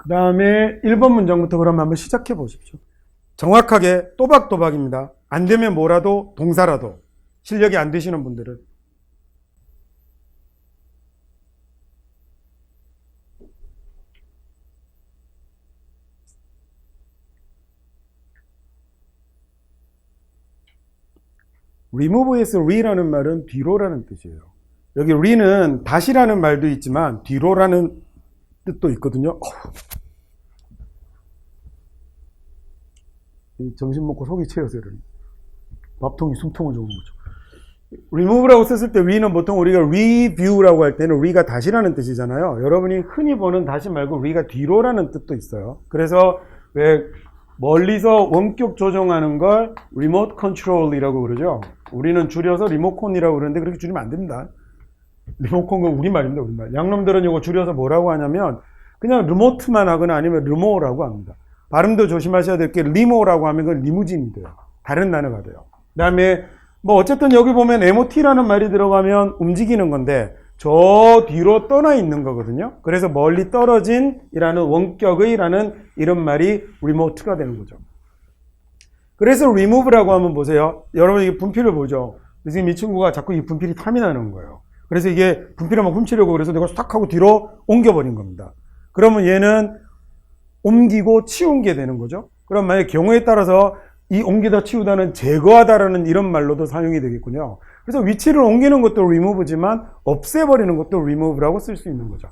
그 다음에 1번 문장부터 그럼 한번 시작해 보십시오. 정확하게 또박또박입니다. 안 되면 뭐라도 동사라도 실력이 안 되시는 분들은 remove에서 re라는 말은 뒤로라는 뜻이에요. 여기 re는 다시라는 말도 있지만 뒤로라는 뜻도 있거든요. 점심 먹고 속이 채여서 이러니 밥통이 숨통을 좋은 거죠. remove라고 썼을 때 re는 보통 우리가 review라고 할 때는 re가 다시라는 뜻이잖아요. 여러분이 흔히 보는 다시 말고 re가 뒤로라는 뜻도 있어요. 그래서 왜 멀리서 원격 조정하는 걸 리모트 컨트롤이라고 그러죠. 우리는 줄여서 리모컨이라고 그러는데 그렇게 줄이면 안 됩니다. 리모컨은 우리말입니다. 우리말. 양놈들은 이거 줄여서 뭐라고 하냐면 그냥 리모트만 하거나 아니면 리모라고 합니다. 발음도 조심하셔야 될 게 리모라고 하면 그건 리무진이 돼요. 다른 단어가 돼요. 그 다음에 뭐 어쨌든 여기 보면 MOT라는 말이 들어가면 움직이는 건데 저 뒤로 떠나 있는 거거든요. 그래서 멀리 떨어진 이라는 원격의라는 이런 말이 remote가 되는 거죠. 그래서 remove라고 하면 보세요. 여러분 이게 분필을 보죠. 지금 이 친구가 자꾸 이 분필이 탐이 나는 거예요. 그래서 이게 분필을 막 훔치려고 그래서 내가 싹 하고 뒤로 옮겨버린 겁니다. 그러면 얘는 옮기고 치운 게 되는 거죠. 그럼 만약 경우에 따라서 이 옮기다 치우다는 제거하다라는 이런 말로도 사용이 되겠군요. 그래서 위치를 옮기는 것도 remove지만 없애버리는 것도 remove라고 쓸 수 있는 거죠.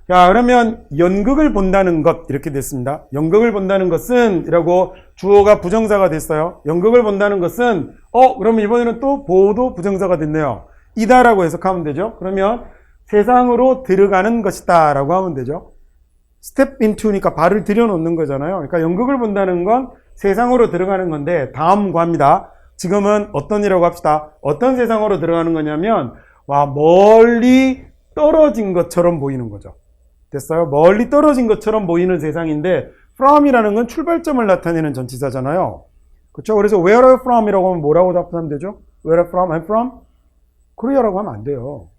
자, 그러면 연극을 본다는 것 이렇게 됐습니다. 연극을 본다는 것은 이라고 주어가 부정사가 됐어요. 연극을 본다는 것은 그러면 이번에는 또 보도 부정사가 됐네요. 이다라고 해석하면 되죠. 그러면 세상으로 들어가는 것이다 라고 하면 되죠. step into니까 발을 들여놓는 거잖아요. 그러니까 연극을 본다는 건 세상으로 들어가는 건데 다음과입니다. 지금은 어떤 이라고 합시다. 어떤 세상으로 들어가는 거냐면 멀리 떨어진 것처럼 보이는 거죠. 됐어요? 멀리 떨어진 것처럼 보이는 세상인데 from이라는 건 출발점을 나타내는 전치사잖아요. 그렇죠? 그래서 where are you from 이라고 하면 뭐라고 답하면 되죠? where are you from? I'm from Korea라고 하면 안 돼요.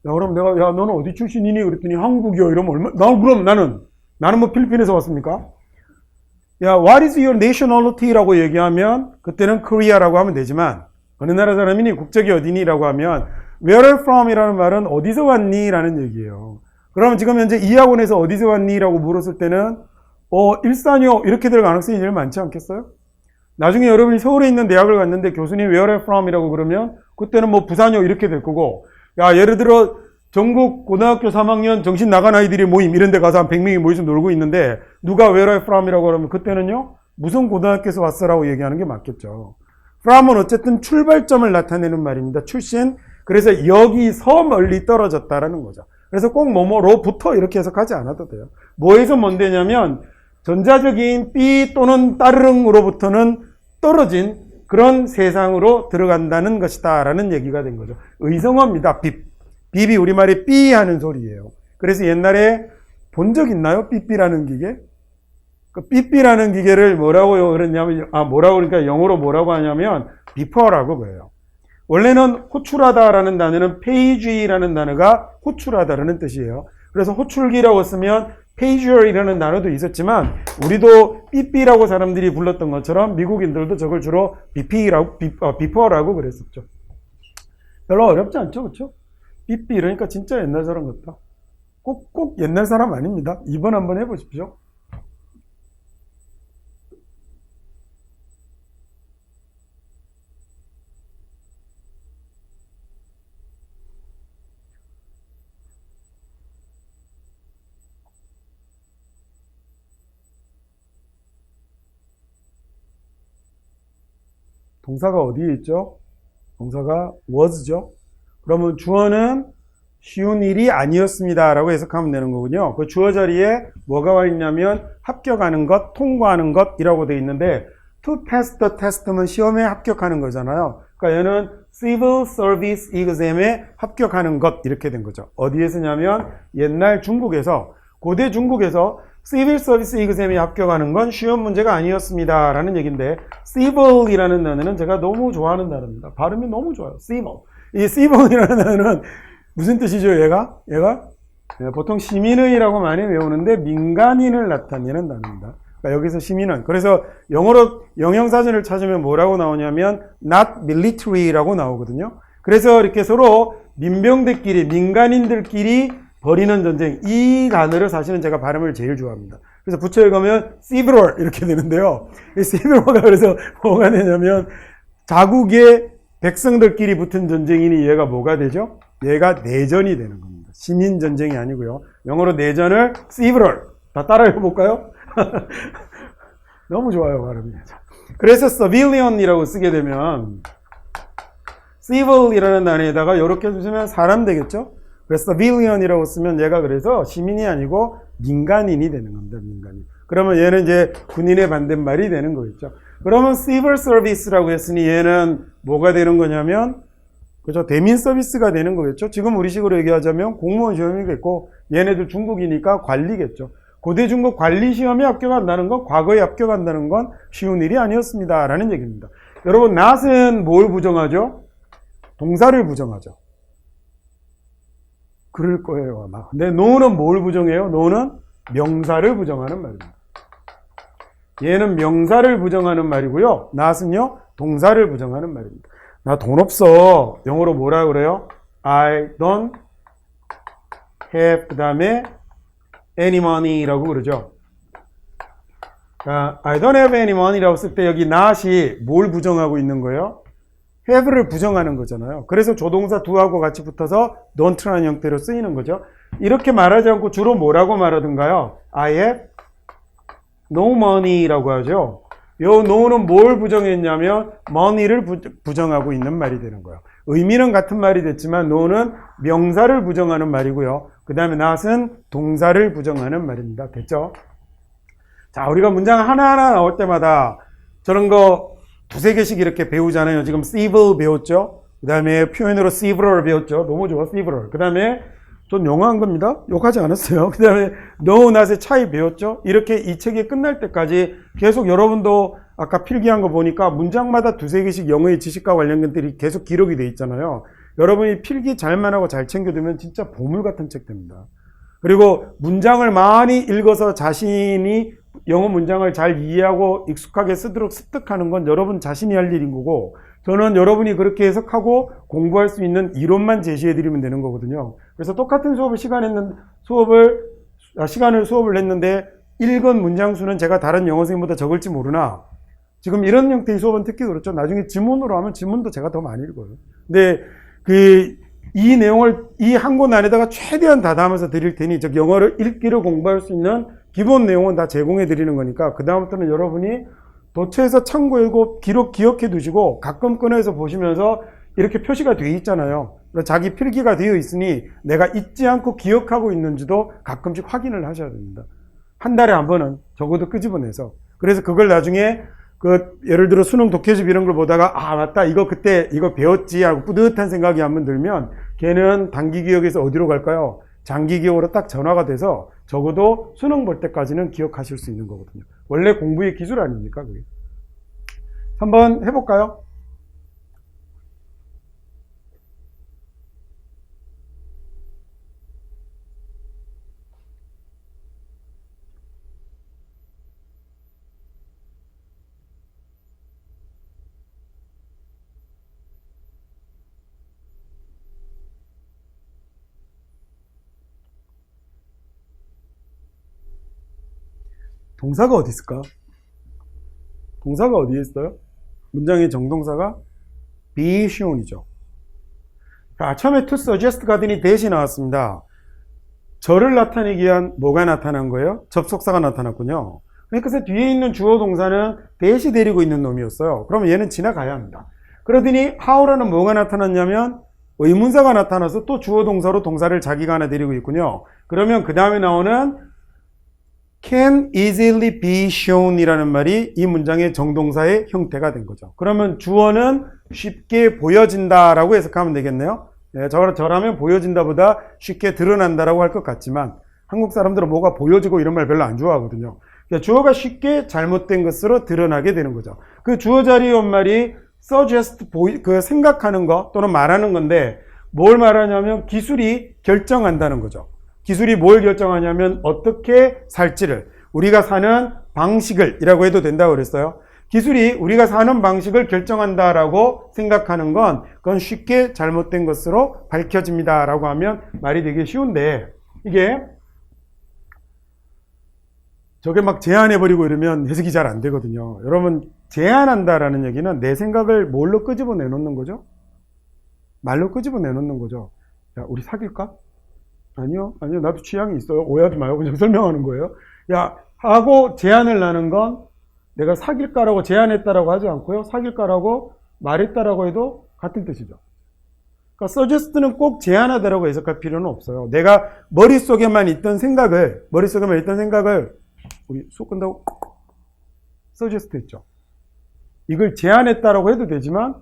야, 그럼 내가 너는 어디 출신이니? 그랬더니 한국이요. 이러면 그럼 나는 뭐 필리핀에서 왔습니까? 야, what is your nationality라고 얘기하면 그때는 Korea라고 하면 되지만 어느 나라 사람이니 국적이 어디니? 라고 하면 where are you from? 이라는 말은 어디서 왔니? 라는 얘기예요. 그러면 지금 현재 이 학원에서 어디서 왔니? 라고 물었을 때는 일산이요. 이렇게 될 가능성이 제일 많지 않겠어요? 나중에 여러분이 서울에 있는 대학을 갔는데 교수님 where are you from? 이라고 그러면 그때는 뭐 부산이요. 이렇게 될 거고 야, 예를 들어 전국 고등학교 3학년 정신 나간 아이들이 모임 이런 데 가서 한 100명이 모여서 놀고 있는데 누가 where are you from? 이라고 그러면 그때는요. 무슨 고등학교에서 왔어라고 얘기하는 게 맞겠죠. from은 어쨌든 출발점을 나타내는 말입니다. 출신. 그래서 여기서 멀리 떨어졌다라는 거죠. 그래서 꼭 뭐뭐로부터 이렇게 해석하지 않아도 돼요. 뭐에서 뭔데냐면 전자적인 삐 또는 따르릉으로부터는 떨어진 그런 세상으로 들어간다는 것이다 라는 얘기가 된 거죠. 의성어입니다. 빕이 우리말에 삐 하는 소리예요. 그래서 옛날에 본 적 있나요? 삐삐라는 기계? 그 삐삐라는 기계를 뭐라고 그랬냐면 뭐라고 그러니까 영어로 뭐라고 하냐면 비퍼라고 그래요. 원래는 호출하다라는 단어는 page라는 단어가 호출하다라는 뜻이에요. 그래서 호출기라고 쓰면 pager이라는 단어도 있었지만 우리도 삐삐라고 사람들이 불렀던 것처럼 미국인들도 저걸 주로 비퍼라고 그랬었죠. 별로 어렵지 않죠, 그렇죠? 삐삐 이러니까 진짜 옛날 사람 같다. 꼭 옛날 사람 아닙니다. 2번 한번 해보십시오. 동사가 어디에 있죠? 동사가 was죠. 그러면 주어는 쉬운 일이 아니었습니다 라고 해석하면 되는 거군요. 그 주어 자리에 뭐가 와 있냐면 합격하는 것, 통과하는 것이라고 되어 있는데 to pass the test면 시험에 합격하는 거잖아요. 그러니까 얘는 civil service exam에 합격하는 것 이렇게 된 거죠. 어디에 쓰냐면 옛날 중국에서 고대 중국에서 civil service exam에 합격하는 건 쉬운 문제가 아니었습니다 라는 얘기인데 civil이라는 단어는 제가 너무 좋아하는 단어입니다. 발음이 너무 좋아요. civil. 이 civil이라는 단어는 무슨 뜻이죠? 얘가 보통 시민의라고 많이 외우는데 민간인을 나타내는 단어입니다. 그러니까 여기서 시민은, 그래서 영어로 영형사전을 찾으면 뭐라고 나오냐면 not military라고 나오거든요. 그래서 이렇게 서로 민병대끼리, 민간인들끼리 벌이는 전쟁, 이 단어를 사실은 제가 발음을 제일 좋아합니다. 그래서 붙여 읽으면 civil war 이렇게 되는데요. 이 civil war가 그래서 뭐가 되냐면 자국의 백성들끼리 붙은 전쟁이니 얘가 뭐가 되죠? 얘가 내전이 되는 겁니다. 시민 전쟁이 아니고요. 영어로 내전을 civil war. 다 따라 읽어볼까요? 너무 좋아요, 발음이. 그래서 civilian이라고 쓰게 되면 civil이라는 단어에다가 이렇게 쓰면 사람 되겠죠? 그래서 civilian이라고 쓰면 얘가 그래서 시민이 아니고 민간인이 되는 겁니다. 민간인. 그러면 얘는 이제 군인의 반대말이 되는 거겠죠. 그러면 civil service라고 했으니 얘는 뭐가 되는 거냐면 그죠? 대민 서비스가 되는 거겠죠. 지금 우리식으로 얘기하자면 공무원 시험이겠고 얘네들 중국이니까 관리겠죠. 고대 중국 관리 시험에 합격한다는 건 과거에 합격한다는 건 쉬운 일이 아니었습니다. 라는 얘기입니다. 여러분 not은 뭘 부정하죠? 동사를 부정하죠. 그럴 거예요 아마. 근데 no는 뭘 부정해요? no는 명사를 부정하는 말입니다. 얘는 명사를 부정하는 말이고요. not은요 동사를 부정하는 말입니다. 나 돈 없어. 영어로 뭐라 그래요? I don't have 그 다음에 any money라고 그러죠. I don't have any money라고 쓸 때 여기 not이 뭘 부정하고 있는 거예요? have를 부정하는 거잖아요. 그래서 조동사 do하고 같이 붙어서 don't라는 형태로 쓰이는 거죠. 이렇게 말하지 않고 주로 뭐라고 말하던가요? I have no money라고 하죠. 요 no는 뭘 부정했냐면 money를 부정하고 있는 말이 되는 거예요. 의미는 같은 말이 됐지만 no는 명사를 부정하는 말이고요. 그 다음에 not은 동사를 부정하는 말입니다. 됐죠? 자, 우리가 문장 하나하나 나올 때마다 저런 거 두세 개씩 이렇게 배우잖아요. 지금 civil 배웠죠? 그 다음에 표현으로 civil을 배웠죠? 너무 좋아, civil을. 그 다음에 전 영어 한 겁니다. 욕하지 않았어요. 그 다음에 no, not의 차이 배웠죠? 이렇게 이 책이 끝날 때까지 계속 여러분도 아까 필기한 거 보니까 문장마다 두세 개씩 영어의 지식과 관련 것들이 계속 기록이 돼 있잖아요. 여러분이 필기 잘만 하고 잘 챙겨두면 진짜 보물 같은 책 됩니다. 그리고 문장을 많이 읽어서 자신이 영어 문장을 잘 이해하고 익숙하게 쓰도록 습득하는 건 여러분 자신이 할 일인 거고, 저는 여러분이 그렇게 해석하고 공부할 수 있는 이론만 제시해드리면 되는 거거든요. 그래서 똑같은 수업을 했는데 읽은 문장 수는 제가 다른 영어 선생님보다 적을지 모르나, 지금 이런 형태의 수업은 특히 그렇죠. 나중에 지문으로 하면 지문도 제가 더 많이 읽어요. 근데 이 내용을 이 한 권 안에다가 최대한 다 담아서 드릴 테니, 즉 영어를 읽기로 공부할 수 있는 기본 내용은 다 제공해 드리는 거니까 그 다음부터는 여러분이 도처에서 참고하고 기억해 두시고 가끔 꺼내서 보시면서 이렇게 표시가 되어 있잖아요. 자기 필기가 되어 있으니 내가 잊지 않고 기억하고 있는지도 가끔씩 확인을 하셔야 됩니다. 한 달에 한 번은 적어도 끄집어내서. 그래서 그걸 나중에 예를 들어 수능 독해집 이런 걸 보다가 맞다, 그때 이거 배웠지 하고 뿌듯한 생각이 한번 들면 걔는 단기 기억에서 어디로 갈까요? 장기 기억으로 딱 전화가 돼서 적어도 수능 볼 때까지는 기억하실 수 있는 거거든요. 원래 공부의 기술 아닙니까, 그게? 한번 해볼까요? 동사가 어디 있을까? 동사가 어디에 있어요? 문장의 정동사가 be shown이죠. 처음에 to suggest 가더니 that이 나왔습니다. 저를 나타내기 위한 뭐가 나타난 거예요? 접속사가 나타났군요. 그래서 뒤에 있는 주어 동사는 that이 데리고 있는 놈이었어요. 그러면 얘는 지나가야 합니다. 그러더니 how라는 뭐가 나타났냐면 의문사가 나타나서 또 주어 동사로 동사를 자기가 하나 데리고 있군요. 그러면 그 다음에 나오는 can easily be shown 이라는 말이 이 문장의 정동사의 형태가 된 거죠. 그러면 주어는 쉽게 보여진다 라고 해석하면 되겠네요. 저라면 보여진다 보다 쉽게 드러난다 라고 할 것 같지만 한국 사람들은 뭐가 보여지고 이런 말 별로 안 좋아하거든요. 그러니까 주어가 쉽게 잘못된 것으로 드러나게 되는 거죠. 그 주어 자리에 온 말이 suggest, 생각하는 거 또는 말하는 건데 뭘 말하냐면 기술이 결정한다는 거죠. 기술이 뭘 결정하냐면 어떻게 살지를, 우리가 사는 방식을 이라고 해도 된다고 그랬어요. 기술이 우리가 사는 방식을 결정한다라고 생각하는 건 그건 쉽게 잘못된 것으로 밝혀집니다 라고 하면 말이 되게 쉬운데, 이게 저게 막 제안해버리고 이러면 해석이 잘 안 되거든요. 여러분, 제안한다라는 얘기는 내 생각을 뭘로 끄집어 내놓는 거죠? 말로 끄집어 내놓는 거죠. 야, 우리 사귈까? 아니요, 나도 취향이 있어요. 오해하지 마요. 그냥 설명하는 거예요. 야, 하고 제안을 하는 건 내가 사귈까라고 제안했다라고 하지 않고요. 사귈까라고 말했다라고 해도 같은 뜻이죠. 그러니까 suggest는 꼭 제안하다라고 해석할 필요는 없어요. 내가 머릿속에만 있던 생각을 우리 수업 끝나고 suggest 했죠. 이걸 제안했다라고 해도 되지만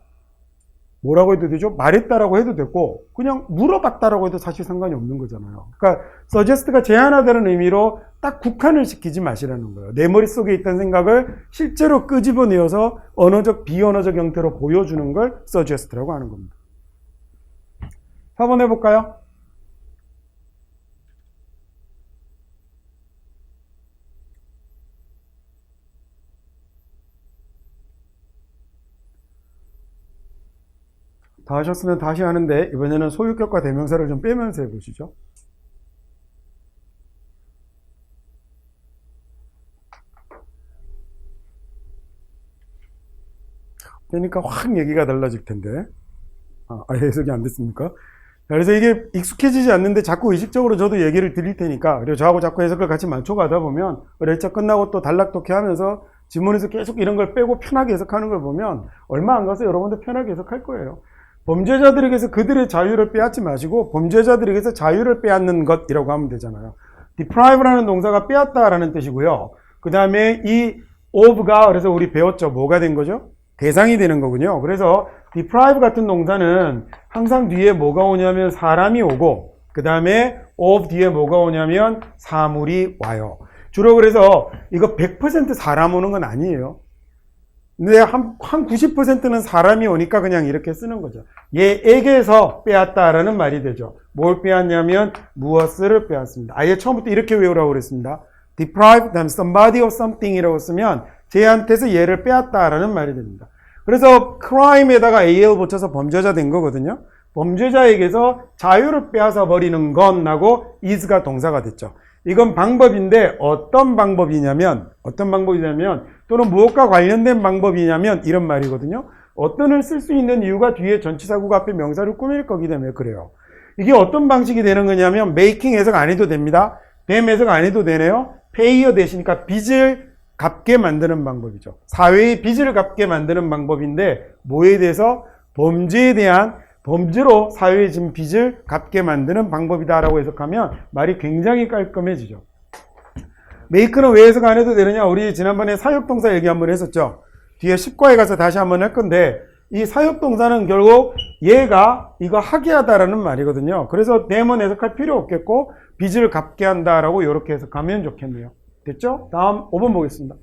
뭐라고 해도 되죠? 말했다라고 해도 되고 그냥 물어봤다라고 해도 사실 상관이 없는 거잖아요. 그러니까 suggest가 제안하다는 의미로 딱 국한을 시키지 마시라는 거예요. 내 머릿속에 있던 생각을 실제로 끄집어내어서 언어적, 비언어적 형태로 보여주는 걸 suggest라고 하는 겁니다. 4번 해볼까요? 다 하셨으면 다시 하는데 이번에는 소유격과 대명사를 좀 빼면서 해보시죠. 그러니까 확 얘기가 달라질 텐데. 아예 해석이 안 됐습니까? 그래서 이게 익숙해지지 않는데 자꾸 의식적으로 저도 얘기를 드릴 테니까, 그리고 저하고 자꾸 해석을 같이 맞춰가다 보면 레차 끝나고 또 단락독해 하면서 지문에서 계속 이런 걸 빼고 편하게 해석하는 걸 보면 얼마 안 가서 여러분들 편하게 해석할 거예요. 범죄자들에게서 그들의 자유를 빼앗지 마시고 범죄자들에게서 자유를 빼앗는 것이라고 하면 되잖아요. deprive라는 동사가 빼앗다라는 뜻이고요. 그 다음에 이 of가, 그래서 우리 배웠죠. 뭐가 된 거죠? 대상이 되는 거군요. 그래서 deprive 같은 동사는 항상 뒤에 뭐가 오냐면 사람이 오고, 그 다음에 of 뒤에 뭐가 오냐면 사물이 와요. 주로 그래서 이거 100% 사람 오는 건 아니에요. 근데 한 90%는 사람이 오니까 그냥 이렇게 쓰는 거죠. 얘에게서 빼앗다라는 말이 되죠. 뭘 빼앗냐면 무엇을 빼앗습니다. 아예 처음부터 이렇게 외우라고 그랬습니다. deprive, 다음 somebody of something 이라고 쓰면 쟤한테서 얘를 빼앗다라는 말이 됩니다. 그래서 crime에다가 al 붙여서 범죄자 된 거거든요. 범죄자에게서 자유를 빼앗아 버리는 건하고 is가 동사가 됐죠. 이건 방법인데 어떤 방법이냐면 또는 무엇과 관련된 방법이냐면 이런 말이거든요. 어떤을 쓸 수 있는 이유가 뒤에 전치사구가 앞에 명사를 꾸밀 거기 때문에 그래요. 이게 어떤 방식이 되는 거냐면 making 해석 안 해도 됩니다. them 해석 안 해도 되네요. pay어 대시니까 빚을 갚게 만드는 방법이죠. 사회의 빚을 갚게 만드는 방법인데 뭐에 대해서? 범죄에 대한, 범죄로 사회에 지금 빚을 갚게 만드는 방법이다라고 해석하면 말이 굉장히 깔끔해지죠. make는 왜 해석 안 해도 되느냐? 우리 지난번에 사역동사 얘기 한번 했었죠. 뒤에 10과에 가서 다시 한번 할 건데 이 사역동사는 결국 얘가 이거 하게 하다라는 말이거든요. 그래서 them은 해석할 필요 없겠고 빚을 갚게 한다라고 이렇게 해석하면 좋겠네요. 됐죠? 다음 5번 보겠습니다.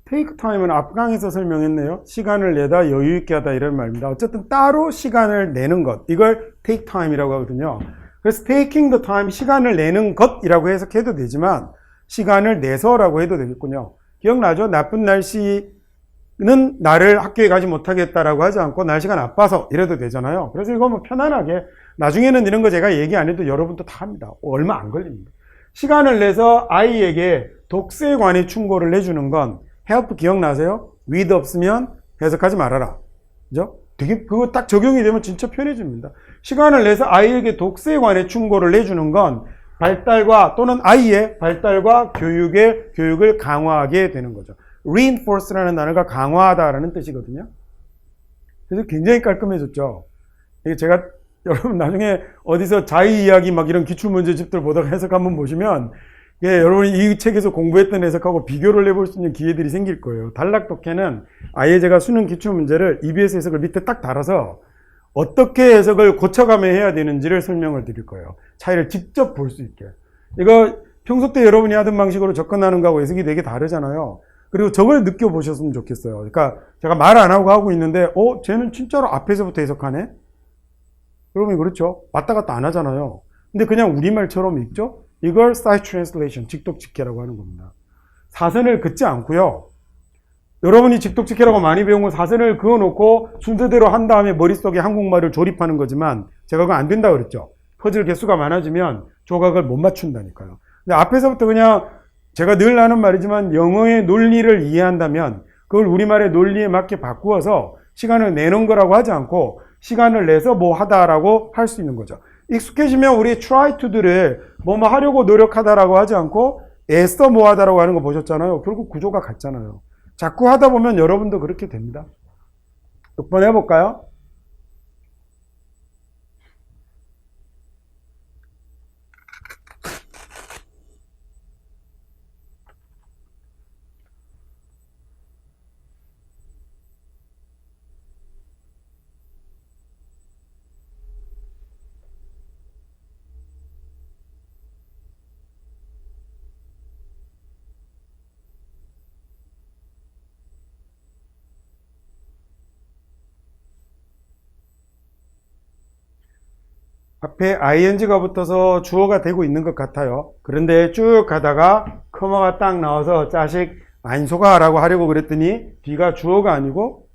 take time은 앞강에서 설명했네요. 시간을 내다, 여유 있게 하다 이런 말입니다. 어쨌든 따로 시간을 내는 것, 이걸 take time이라고 하거든요. 그래서 taking the time, 시간을 내는 것이라고 해석해도 되지만 시간을 내서라고 해도 되겠군요. 기억나죠? 나쁜 날씨는 나를 학교에 가지 못하겠다라고 하지 않고 날씨가 나빠서 이래도 되잖아요. 그래서 이거 뭐 편안하게, 나중에는 이런 거 제가 얘기 안 해도 여러분도 다 합니다. 얼마 안 걸립니다. 시간을 내서 아이에게 독서에 관해 충고를 해주는 건 help 기억나세요? with 없으면 해석하지 말아라. 그죠? 되게 그거 딱 적용이 되면 진짜 편해집니다. 시간을 내서 아이에게 독서에 관해 충고를 해주는 건 발달과 또는 아이의 발달과 교육을 강화하게 되는 거죠. reinforce라는 단어가 강화하다라는 뜻이거든요. 그래서 굉장히 깔끔해졌죠. 이게 제가 여러분 나중에 어디서 자의 이야기 막 이런 기출문제집들 보다가 해석 한번 보시면 예, 여러분이 이 책에서 공부했던 해석하고 비교를 해볼 수 있는 기회들이 생길 거예요. 단락 독해는 아예 제가 수능 기출 문제를 EBS 해석을 밑에 딱 달아서 어떻게 해석을 고쳐가며 해야 되는지를 설명을 드릴 거예요. 차이를 직접 볼 수 있게. 이거 평소 때 여러분이 하던 방식으로 접근하는 거하고 해석이 되게 다르잖아요. 그리고 저걸 느껴보셨으면 좋겠어요. 그러니까 제가 말 안 하고 있는데 쟤는 진짜로 앞에서부터 해석하네? 여러분이 그렇죠? 왔다 갔다 안 하잖아요. 근데 그냥 우리말처럼 읽죠? 이걸 site translation, 직독직해라고 하는 겁니다. 사선을 긋지 않고요. 여러분이 직독직해라고 많이 배운 건 사선을 그어놓고 순서대로 한 다음에 머릿속에 한국말을 조립하는 거지만 제가 그거 안 된다 그랬죠. 퍼즐 개수가 많아지면 조각을 못 맞춘다니까요. 근데 앞에서부터 그냥 제가 늘 하는 말이지만 영어의 논리를 이해한다면 그걸 우리말의 논리에 맞게 바꾸어서 시간을 내는 거라고 하지 않고 시간을 내서 뭐 하다라고 할 수 있는 거죠. 익숙해지면 우리 try to를 뭐 하려고 노력하다라고 하지 않고 애써 뭐 하다라고 하는 거 보셨잖아요. 결국 구조가 같잖아요. 자꾸 하다 보면 여러분도 그렇게 됩니다. 6번 해볼까요? 앞에 ing가 붙어서 주어가 되고 있는 것 같아요. 그런데 쭉 가다가 커마가 딱 나와서 자식 안소가 라고 하려고 그랬더니 뒤가 주어가 아니고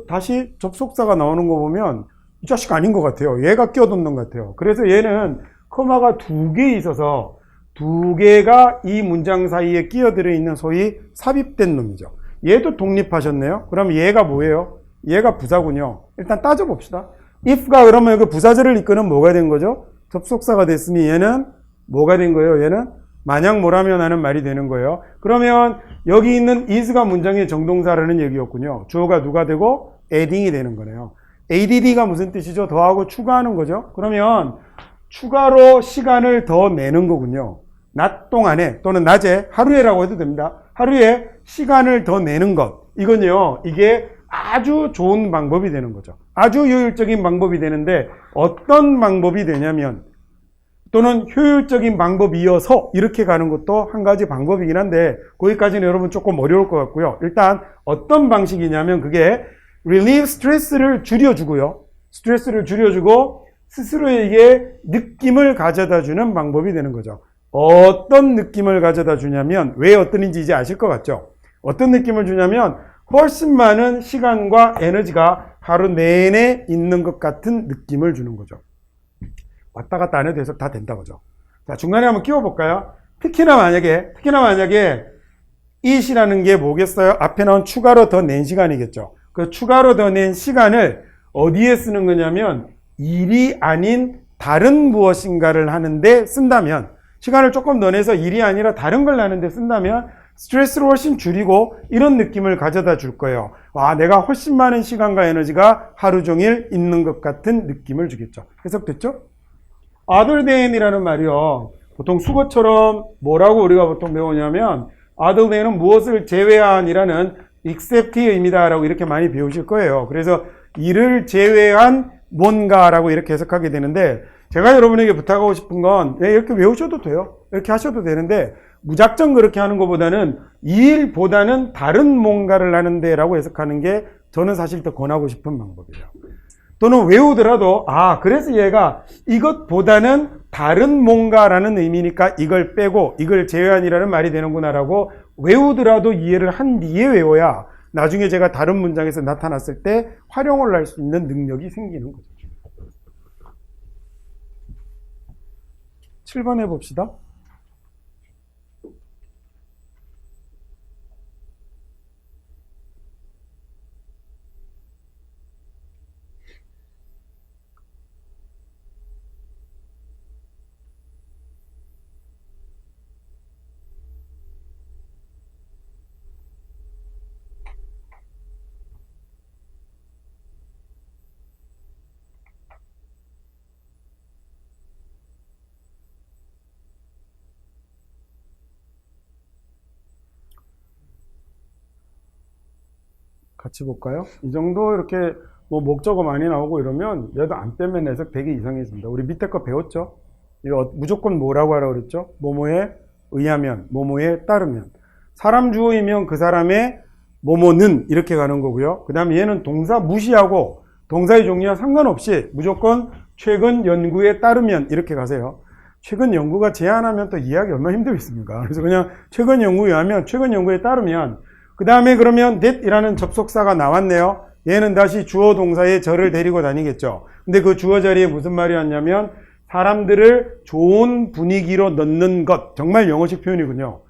다시 접속사가 나오는 거 보면 이 자식 아닌 것 같아요. 얘가 끼어든 것 같아요. 그래서 얘는 커마가 두 개 있어서 두 개가 이 문장 사이에 끼어들어 있는 소위 삽입된 놈이죠. 얘도 독립하셨네요. 그럼 얘가 뭐예요? 얘가 부사군요. 일단 따져봅시다. if가 그러면 그 부사절을 이끄는 뭐가 된 거죠? 접속사가 됐으니 얘는 뭐가 된 거예요? 얘는 만약 뭐라면 하는 말이 되는 거예요. 그러면 여기 있는 is가 문장의 정동사라는 얘기였군요. 주어가 누가 되고 adding이 되는 거네요. add가 무슨 뜻이죠? 더하고 추가하는 거죠. 그러면 추가로 시간을 더 내는 거군요. 낮 동안에 또는 낮에 하루에라고 해도 됩니다. 하루에 시간을 더 내는 것. 이건요. 이게 아주 좋은 방법이 되는 거죠. 아주 효율적인 방법이 되는데 어떤 방법이 되냐면 또는 효율적인 방법이어서 이렇게 가는 것도 한 가지 방법이긴 한데 거기까지는 여러분 조금 어려울 것 같고요. 일단 어떤 방식이냐면 그게 relieve 스트레스를 줄여주고요. 스트레스를 줄여주고 스스로에게 느낌을 가져다 주는 방법이 되는 거죠. 어떤 느낌을 가져다 주냐면 왜 어떤인지 이제 아실 것 같죠? 어떤 느낌을 주냐면 훨씬 많은 시간과 에너지가 하루 내내 있는 것 같은 느낌을 주는 거죠. 왔다 갔다 안 해도 해석 다 된다 거죠. 자, 중간에 한번 끼워볼까요? 특히나 만약에 it이라는 게 뭐겠어요? 앞에 나온 추가로 더 낸 시간이겠죠. 그 추가로 더 낸 시간을 어디에 쓰는 거냐면 일이 아닌 다른 무엇인가를 하는데 쓴다면 시간을 조금 더 내서 일이 아니라 다른 걸 하는데 쓴다면 스트레스를 훨씬 줄이고 이런 느낌을 가져다 줄 거예요. 와, 내가 훨씬 많은 시간과 에너지가 하루 종일 있는 것 같은 느낌을 주겠죠. 해석됐죠? other than이라는 말이요. 보통 수거처럼 뭐라고 우리가 보통 배우냐면 other than은 무엇을 제외한이라는 except의 의미다라고 이렇게 많이 배우실 거예요. 그래서 이를 제외한 뭔가라고 이렇게 해석하게 되는데 제가 여러분에게 부탁하고 싶은 건 이렇게 외우셔도 돼요. 이렇게 하셔도 되는데 무작정 그렇게 하는 것보다는 이 일보다는 다른 뭔가를 하는데 라고 해석하는 게 저는 사실 더 권하고 싶은 방법이에요. 또는 외우더라도 그래서 얘가 이것보다는 다른 뭔가라는 의미니까 이걸 빼고 이걸 제외한이라는 말이 되는구나 라고 외우더라도 이해를 한 뒤에 외워야 나중에 제가 다른 문장에서 나타났을 때 활용을 할 수 있는 능력이 생기는 거죠. 7번 해봅시다. 같이 볼까요? 이 정도 이렇게 뭐 목적어 많이 나오고 이러면 얘도 안 빼면 해석 되게 이상해집니다. 우리 밑에 거 배웠죠? 이거 무조건 뭐라고 하라고 그랬죠? 뭐뭐에 의하면, 뭐뭐에 따르면. 사람 주어이면 그 사람의 뭐뭐는 이렇게 가는 거고요. 그 다음에 얘는 동사 무시하고 동사의 종류와 상관없이 무조건 최근 연구에 따르면 이렇게 가세요. 최근 연구가 제한하면 또 이해하기 얼마나 힘들겠습니까? 그래서 그냥 최근 연구에 하면 최근 연구에 따르면 그 다음에 그러면 that이라는 접속사가 나왔네요. 얘는 다시 주어 동사의 저를 데리고 다니겠죠. 근데 그 주어 자리에 무슨 말이 왔냐면 사람들을 좋은 분위기로 넣는 것. 정말 영어식 표현이군요.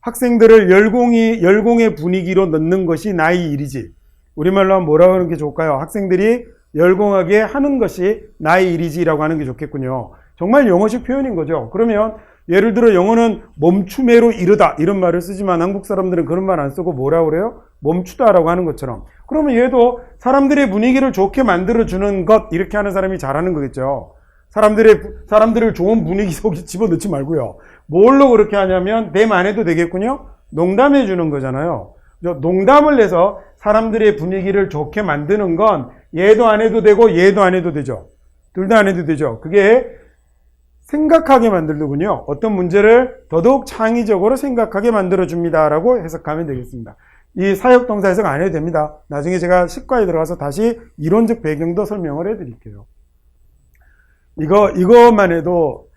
학생들을 열공의 분위기로 넣는 것이 나의 일이지. 우리말로 하면 뭐라고 하는 게 좋을까요? 학생들이 열공하게 하는 것이 나의 일이지라고 하는 게 좋겠군요. 정말 영어식 표현인 거죠. 그러면 예를 들어 영어는 멈춤에로 이르다 이런 말을 쓰지만 한국 사람들은 그런 말 안 쓰고 뭐라고 그래요? 멈추다라고 하는 것처럼. 그러면 얘도 사람들의 분위기를 좋게 만들어주는 것 이렇게 하는 사람이 잘하는 거겠죠. 사람들을 좋은 분위기 속에 집어넣지 말고요. 뭘로 그렇게 하냐면 them 안 해도 되겠군요. 농담해 주는 거잖아요. 농담을 내서 사람들의 분위기를 좋게 만드는 건 얘도 안 해도 되고 얘도 안 해도 되죠. 둘 다 안 해도 되죠. 그게 생각하게 만들더군요. 어떤 문제를 더더욱 창의적으로 생각하게 만들어줍니다. 라고 해석하면 되겠습니다. 이 사역동사 해석 안 해도 됩니다. 나중에 제가 식과에 들어가서 다시 이론적 배경도 설명을 해드릴게요. 이것만 해도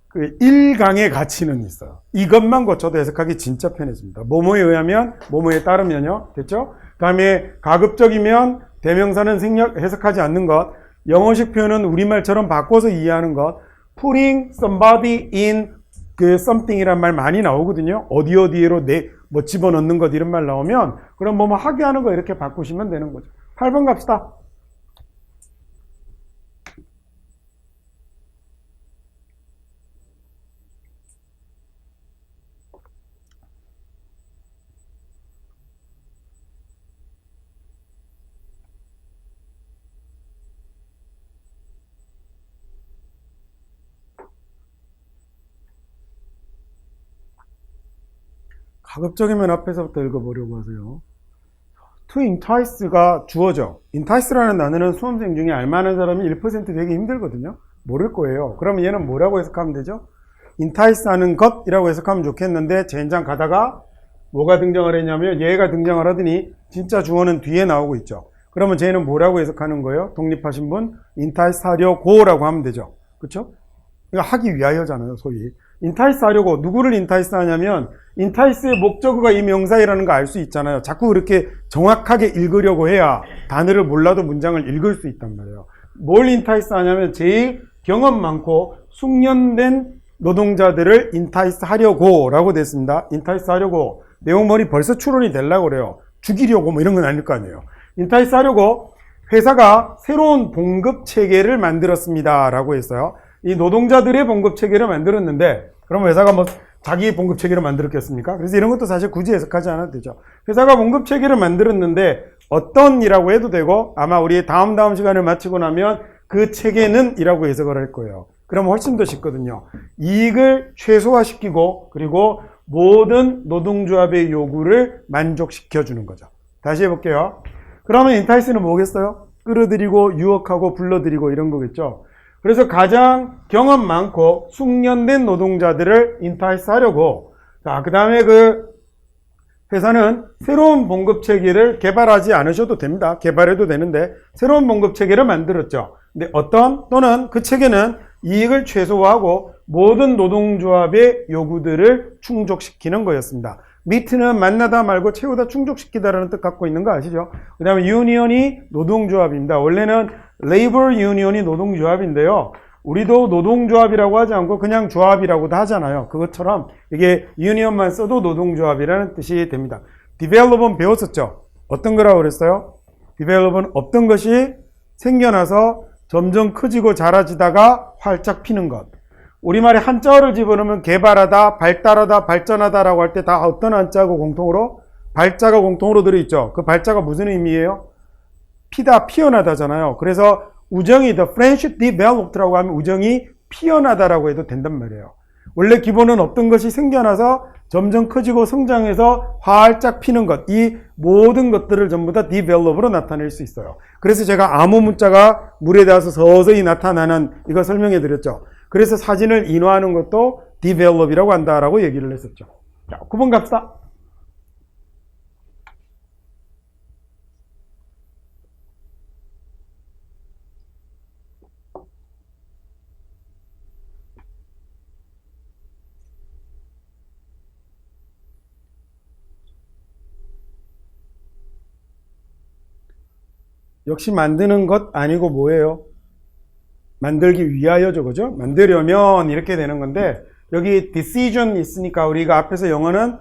그 1강의 가치는 있어요. 이것만 고쳐도 해석하기 진짜 편해집니다. 뭐뭐에 의하면, 뭐뭐에 따르면요. 됐죠? 그 다음에 가급적이면 대명사는 해석하지 않는 것, 영어식 표현은 우리말처럼 바꿔서 이해하는 것, putting somebody in 그 something이란 말 많이 나오거든요. 어디에로 뭐 집어넣는 것 이런 말 나오면 그럼 뭐뭐 하게 하는 거 이렇게 바꾸시면 되는 거죠. 8번 갑시다. 가급적이면 앞에서부터 읽어보려고 하세요. to entice가 주어죠. entice라는 단어는 수험생 중에 알만한 사람이 1% 되기 힘들거든요. 모를 거예요. 그러면 얘는 뭐라고 해석하면 되죠? entice 하는 것이라고 해석하면 좋겠는데 젠장 가다가 뭐가 등장을 했냐면 얘가 등장을 하더니 진짜 주어는 뒤에 나오고 있죠. 그러면 쟤는 뭐라고 해석하는 거예요? 독립하신 분 entice 하려고라고 하면 되죠. 그렇죠? 이거 하기 위하여잖아요, 소위. entice 하려고 누구를 entice 하냐면 entice의 목적어가 이 명사이라는 거 알 수 있잖아요. 자꾸 그렇게 정확하게 읽으려고 해야 단어를 몰라도 문장을 읽을 수 있단 말이에요. 뭘 entice 하냐면 제일 경험 많고 숙련된 노동자들을 entice 하려고 라고 됐습니다. entice 하려고. 내용머리 벌써 추론이 되려고 그래요. 죽이려고 뭐 이런 건 아닐 거 아니에요. entice 하려고 회사가 새로운 봉급 체계를 만들었습니다 라고 했어요. 이 노동자들의 봉급 체계를 만들었는데 그럼 회사가 뭐 자기 봉급 체계를 만들었겠습니까? 그래서 이런 것도 사실 굳이 해석하지 않아도 되죠. 회사가 봉급 체계를 만들었는데 어떤 이라고 해도 되고 아마 우리 다음 시간을 마치고 나면 그 체계는 이라고 해석을 할 거예요. 그럼 훨씬 더 쉽거든요. 이익을 최소화시키고 그리고 모든 노동조합의 요구를 만족시켜주는 거죠. 다시 해볼게요. 그러면 entice는 뭐겠어요? 끌어들이고 유혹하고 불러들이고 이런 거겠죠. 그래서 가장 경험 많고 숙련된 노동자들을 entice 하려고 그 다음에 그 회사는 새로운 봉급 체계를 개발하지 않으셔도 됩니다. 개발해도 되는데 새로운 봉급 체계를 만들었죠. 근데 또는 그 체계는 이익을 최소화하고 모든 노동조합의 요구들을 충족시키는 거였습니다. meet는 만나다 말고 채우다 충족시키다라는 뜻 갖고 있는 거 아시죠? 그 다음에 union이 노동조합입니다. 원래는 labor union이 노동조합인데요. 우리도 노동조합이라고 하지 않고 그냥 조합이라고도 하잖아요. 그것처럼 이게 union만 써도 노동조합이라는 뜻이 됩니다. develop은 배웠었죠? 어떤 거라고 그랬어요? develop은 어떤 것이 생겨나서 점점 커지고 자라지다가 활짝 피는 것. 우리말에 한자어를 집어넣으면 개발하다, 발달하다, 발전하다라고 할 때 다 어떤 한자하고 공통으로? 발자가 공통으로 들어있죠. 그 발자가 무슨 의미예요? 피다, 피어나다잖아요. 그래서 우정이 the friendship developed라고 하면 우정이 피어나다라고 해도 된단 말이에요. 원래 기본은 어떤 것이 생겨나서 점점 커지고 성장해서 활짝 피는 것, 이 모든 것들을 전부 다 develop으로 나타낼 수 있어요. 그래서 제가 암호 문자가 물에 닿아서 서서히 나타나는 이거 설명해 드렸죠. 그래서 사진을 인화하는 것도 develop이라고 한다라고 얘기를 했었죠. 자, 9번 갑시다. 역시 만드는 것 아니고 뭐예요? 만들기 위하여죠, 그죠? 만들려면 이렇게 되는 건데, 여기 decision 있으니까 우리가 앞에서 영어는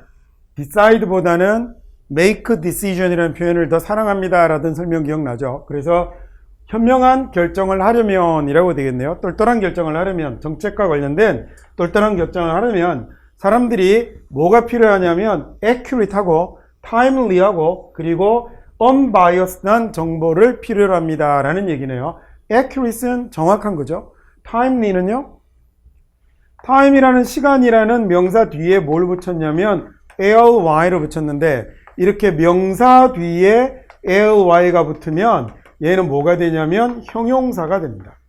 decide보다는 make decision이라는 표현을 더 사랑합니다 라던 설명 기억나죠? 그래서 현명한 결정을 하려면 이라고 되겠네요. 똘똘한 결정을 하려면, 정책과 관련된 똘똘한 결정을 하려면 사람들이 뭐가 필요하냐면 accurate하고 timely하고 그리고 unbiased한 정보를 필요로 합니다 라는 얘기네요. accurate는 정확한 거죠. timely는요, time이라는 시간이라는 명사 뒤에 뭘 붙였냐면 ly로 붙였는데, 이렇게 명사 뒤에 ly가 붙으면 얘는 뭐가 되냐면 형용사가 됩니다.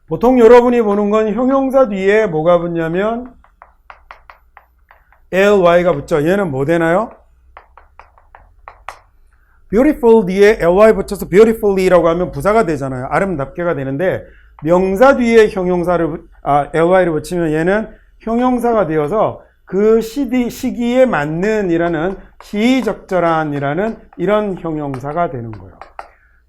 보통 여러분이 보는 건 형용사 뒤에 뭐가 붙냐면 ly가 붙죠. 얘는 뭐 되나요? beautiful 뒤에 ly 붙여서 beautifully라고 하면 부사가 되잖아요. 아름답게가 되는데, 명사 뒤에 형용사를 ly를 붙이면 얘는 형용사가 되어서 그 시기에 맞는 이라는 시적절한 이라는 이런 형용사가 되는 거예요.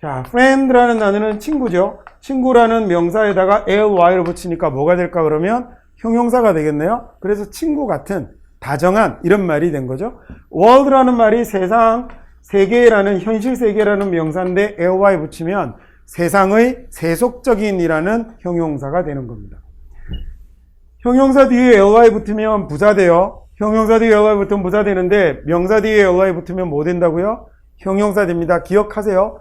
자, friend라는 단어는 친구죠. 친구라는 명사에다가 ly를 붙이니까 뭐가 될까 그러면 형용사가 되겠네요. 그래서 친구 같은, 다정한 이런 말이 된 거죠. world라는 말이 세상, 세계라는, 현실 세계라는 명사인데 ly 붙이면 세상의 세속적인 이라는 형용사가 되는 겁니다. 형용사 뒤에 ly 붙으면 부사 돼요. 형용사 뒤에 ly 붙으면 부사 되는데, 명사 뒤에 ly 붙으면 뭐 된다고요? 형용사 됩니다. 기억하세요.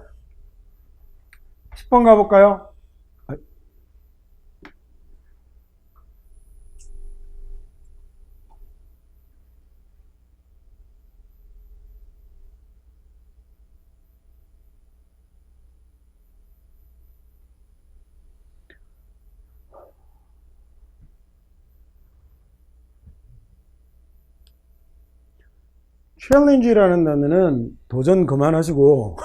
10번 가볼까요? challenge라는 단어는 도전 그만하시고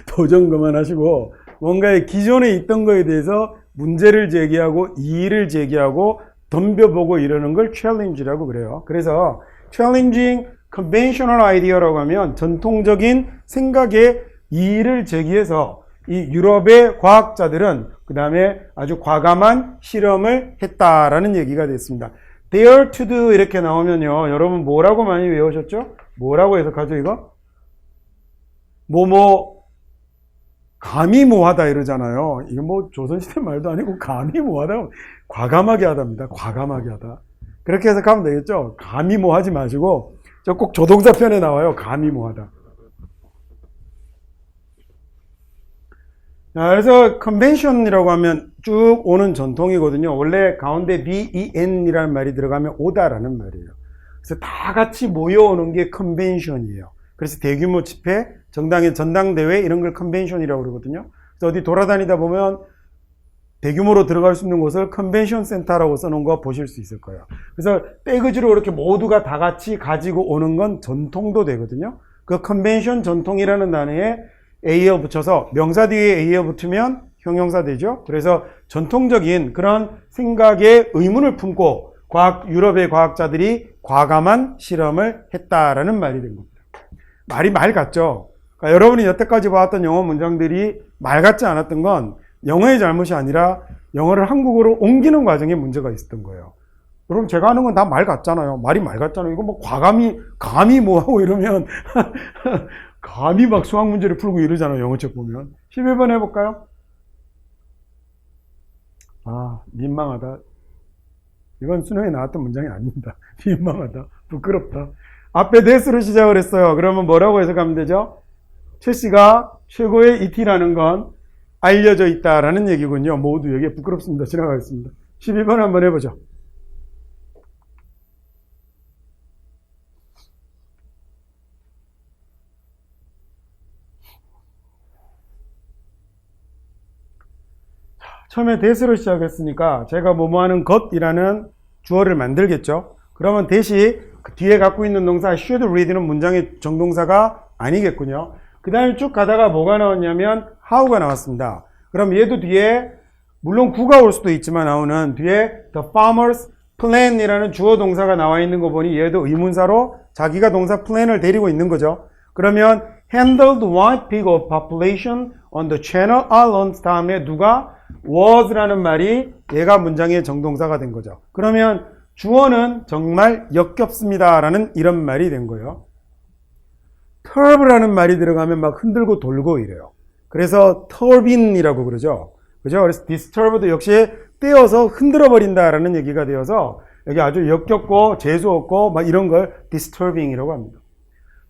도전 그만하시고 뭔가의 기존에 있던 거에 대해서 문제를 제기하고 이의를 제기하고 덤벼보고 이러는 걸 challenge라고 그래요. 그래서 challenging conventional idea라고 하면 전통적인 생각에 이의를 제기해서 이 유럽의 과학자들은 그 다음에 아주 과감한 실험을 했다라는 얘기가 됐습니다. dare to do 이렇게 나오면요, 여러분 뭐라고 많이 외우셨죠? 뭐라고 해석하죠 이거? 감히 뭐하다 이러잖아요. 이거 뭐 조선시대 말도 아니고 감히 뭐하다, 과감하게 하답니다. 과감하게 하다. 그렇게 해석하면 되겠죠? 감히 뭐하지 마시고, 저 꼭 조동사 편에 나와요. 감히 뭐하다. 자, 그래서 컨벤션이라고 하면 쭉 오는 전통이거든요. 원래 가운데 ben이라는 말이 들어가면 오다라는 말이에요. 그래서 다 같이 모여오는 게 컨벤션이에요. 그래서 대규모 집회, 정당의 전당대회 이런 걸 컨벤션이라고 그러거든요. 그래서 어디 돌아다니다 보면 대규모로 들어갈 수 있는 곳을 컨벤션 센터라고 써놓은 거 보실 수 있을 거예요. 그래서 떼거지로 이렇게 모두가 다 같이 가지고 오는 건 전통도 되거든요. 그 컨벤션 전통이라는 단어에 AL 붙여서 명사 뒤에 AL 붙으면 형용사 되죠. 그래서 전통적인 그런 생각에 의문을 품고 유럽의 과학자들이 과감한 실험을 했다라는 말이 된 겁니다. 말이 말 같죠? 그러니까 여러분이 여태까지 봐왔던 영어 문장들이 말 같지 않았던 건 영어의 잘못이 아니라 영어를 한국어로 옮기는 과정에 문제가 있었던 거예요. 여러분 제가 하는 건 다 말 같잖아요. 말이 말 같잖아요. 이거 뭐 감히 뭐 하고 이러면 감히 막 수학 문제를 풀고 이러잖아요. 영어책 보면. 11번 해볼까요? 민망하다. 이건 수능에 나왔던 문장이 아닙니다. 민망하다. 부끄럽다. 앞에 that으로 시작을 했어요. 그러면 뭐라고 해석하면 되죠? 최 씨가 최고의 ET라는 건 알려져 있다라는 얘기군요. 모두 여기에 부끄럽습니다. 지나가겠습니다. 12번 한번 해보죠. 처음에 that으로 시작했으니까 제가 뭐뭐하는 것이라는 주어를 만들겠죠. 그러면 that이 그 뒤에 갖고 있는 동사 should read는 문장의 정동사가 아니겠군요. 그 다음에 쭉 가다가 뭐가 나왔냐면 how가 나왔습니다. 그럼 얘도 뒤에 물론 구가 올 수도 있지만 나오는 뒤에 the farmer's plan이라는 주어 동사가 나와 있는 거 보니 얘도 의문사로 자기가 동사 plan을 데리고 있는 거죠. 그러면 handled one peak of population on the Channel Islands 다음에 누가 was라는 말이 얘가 문장의 정동사가 된 거죠. 그러면 주어는 정말 역겹습니다 라는 이런 말이 된 거예요. turb라는 말이 들어가면 막 흔들고 돌고 이래요. 그래서 turbine이라고 그러죠. 그죠? 그래서 disturb도 역시 떼어서 흔들어 버린다라는 얘기가 되어서 여기 아주 역겹고 재수없고 막 이런 걸 disturbing이라고 합니다.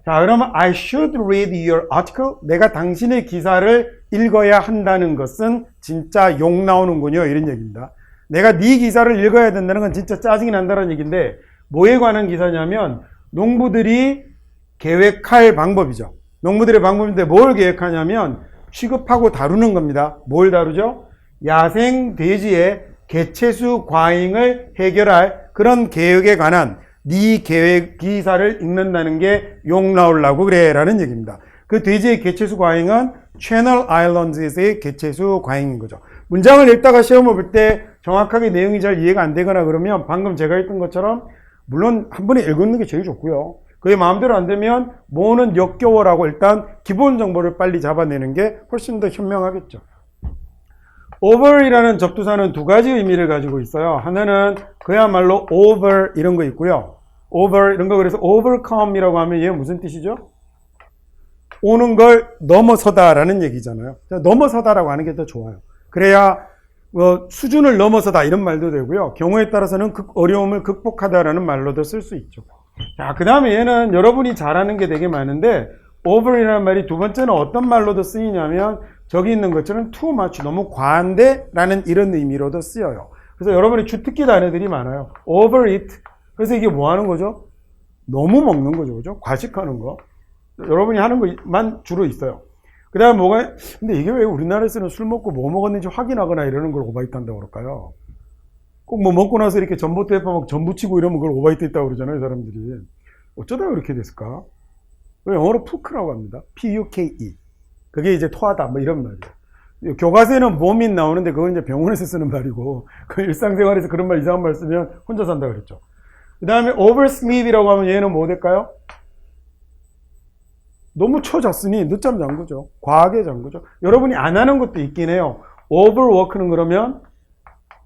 자, 그러면 I should read your article. 내가 당신의 기사를 읽어야 한다는 것은 진짜 욕 나오는군요. 이런 얘기입니다. 내가 네 기사를 읽어야 된다는 건 진짜 짜증이 난다는 얘기인데 뭐에 관한 기사냐면 농부들이 계획할 방법이죠. 농부들의 방법인데 뭘 계획하냐면 취급하고 다루는 겁니다. 뭘 다루죠? 야생 돼지의 개체수 과잉을 해결할 그런 계획에 관한 네 계획 기사를 읽는다는 게 욕 나오려고 그래 라는 얘기입니다. 그 돼지의 개체수 과잉은 Channel Islands의 개체수 과잉인 거죠. 문장을 읽다가 시험을 볼 때 정확하게 내용이 잘 이해가 안 되거나 그러면 방금 제가 했던 것처럼 물론 한 번에 읽는 게 제일 좋고요. 그게 마음대로 안 되면 뭐는 역겨워라고 일단 기본 정보를 빨리 잡아내는 게 훨씬 더 현명하겠죠. over이라는 접두사는 두 가지 의미를 가지고 있어요. 하나는 그야말로 over 이런 거 있고요. over 이런 거 그래서 overcome이라고 하면 얘 무슨 뜻이죠? 오는 걸 넘어서다라는 얘기잖아요. 넘어서다라고 하는 게 더 좋아요. 그래야 수준을 넘어서다 이런 말도 되고요. 경우에 따라서는 어려움을 극복하다라는 말로도 쓸 수 있죠. 자, 그 다음에 얘는 여러분이 잘하는 게 되게 많은데 over이라는 말이 두 번째는 어떤 말로도 쓰이냐면 저기 있는 것처럼 too much, 너무 과한데 라는 이런 의미로도 쓰여요. 그래서 여러분이 주특기 단어들이 많아요. overeat. 그래서 이게 뭐 하는 거죠? 너무 먹는 거죠. 그죠? 과식하는 거. 여러분이 하는 것만 주로 있어요. 그 다음에 뭐가, 근데 이게 왜 우리나라에서는 술 먹고 뭐 먹었는지 확인하거나 이러는 걸 오바이트 한다고 그럴까요? 꼭 뭐 먹고 나서 이렇게 전봇대에 막 전부치고 이러면 그걸 오바이트 했다고 그러잖아요, 사람들이. 어쩌다 그렇게 됐을까? 영어로 푸크라고 합니다. P-U-K-E. 그게 이제 토하다, 뭐 이런 말이에요. 교과서에는 vomit 나오는데 그건 이제 병원에서 쓰는 말이고, 그 일상생활에서 그런 말 이상한 말 쓰면 혼자 산다 그랬죠. 그 다음에 oversleep이라고 하면 얘는 뭐 될까요? 너무 초잤으니 늦잠 잔 거죠. 과하게 잔 거죠. 여러분이 안 하는 것도 있긴 해요. overwork는 그러면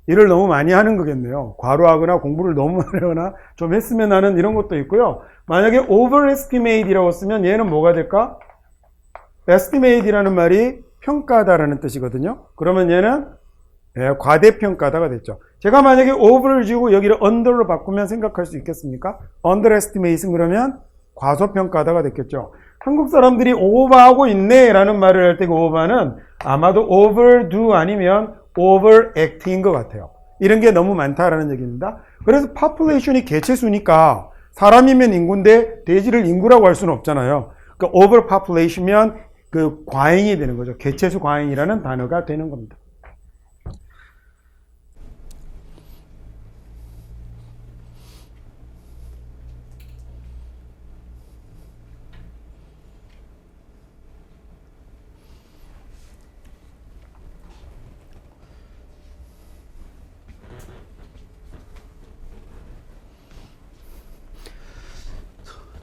일을 너무 많이 하는 거겠네요. 과로하거나 공부를 너무 하거나 좀 했으면 하는 이런 것도 있고요. 만약에 overestimate이라고 쓰면 얘는 뭐가 될까? estimate이라는 말이 평가다라는 뜻이거든요. 그러면 얘는 과대평가다가 됐죠. 제가 만약에 over를 지우고 여기를 under로 바꾸면 생각할 수 있겠습니까? underestimate은 그러면 과소평가다가 됐겠죠. 한국 사람들이 오버하고 있네 라는 말을 할 때 그 오버는 아마도 overdo 아니면 overact인 것 같아요. 이런 게 너무 많다라는 얘기입니다. 그래서 population이 개체수니까 사람이면 인구인데 돼지를 인구라고 할 수는 없잖아요. 그러니까 overpopulation이면 그 과잉이 되는 거죠. 개체수 과잉이라는 단어가 되는 겁니다.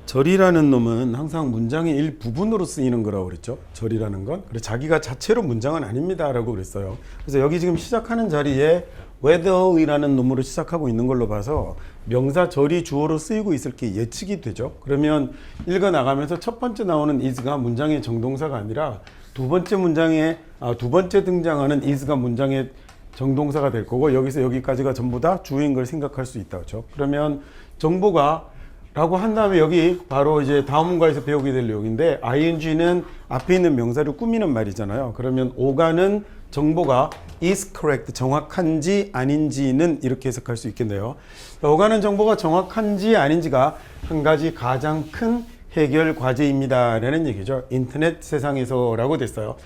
절이라는 놈은 항상 문장의 일부분으로 쓰이는 거라고 그랬죠. 절이라는 건. 그래서 자기가 자체로 문장은 아닙니다 라고 그랬어요. 그래서 여기 지금 시작하는 자리에 whether이라는 놈으로 시작하고 있는 걸로 봐서 명사 절이 주어로 쓰이고 있을 게 예측이 되죠. 그러면 읽어 나가면서 첫 번째 나오는 is가 문장의 정동사가 아니라 두 번째 등장하는 is가 문장의 정동사가 될 거고 여기서 여기까지가 전부 다 주어인 걸 생각할 수 있다. 그렇죠? 그러면 정보가 라고 한 다음에 여기 바로 이제 다음 문과에서 배우게 될 내용인데 ing는 앞에 있는 명사를 꾸미는 말이잖아요. 그러면 오가는 정보가 is correct, 정확한지 아닌지는 이렇게 해석할 수 있겠네요. 오가는 정보가 정확한지 아닌지가 한 가지 가장 큰 해결 과제입니다 라는 얘기죠. 인터넷 세상에서 라고 됐어요.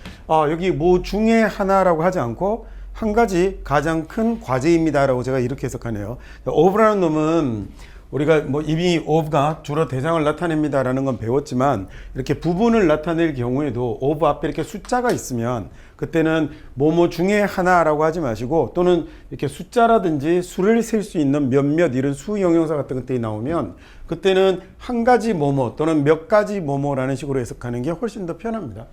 여기 뭐 중에 하나라고 하지 않고 한 가지 가장 큰 과제입니다라고 제가 이렇게 해석하네요. of라는 놈은 우리가 뭐 이미 of가 주로 대상을 나타냅니다라는 건 배웠지만 이렇게 부분을 나타낼 경우에도 of 앞에 이렇게 숫자가 있으면 그때는 뭐뭐 중에 하나라고 하지 마시고 또는 이렇게 숫자라든지 수를 셀 수 있는 몇몇 이런 수 형용사 같은 것들이 나오면 그때는 한 가지 뭐뭐 또는 몇 가지 뭐뭐라는 식으로 해석하는 게 훨씬 더 편합니다.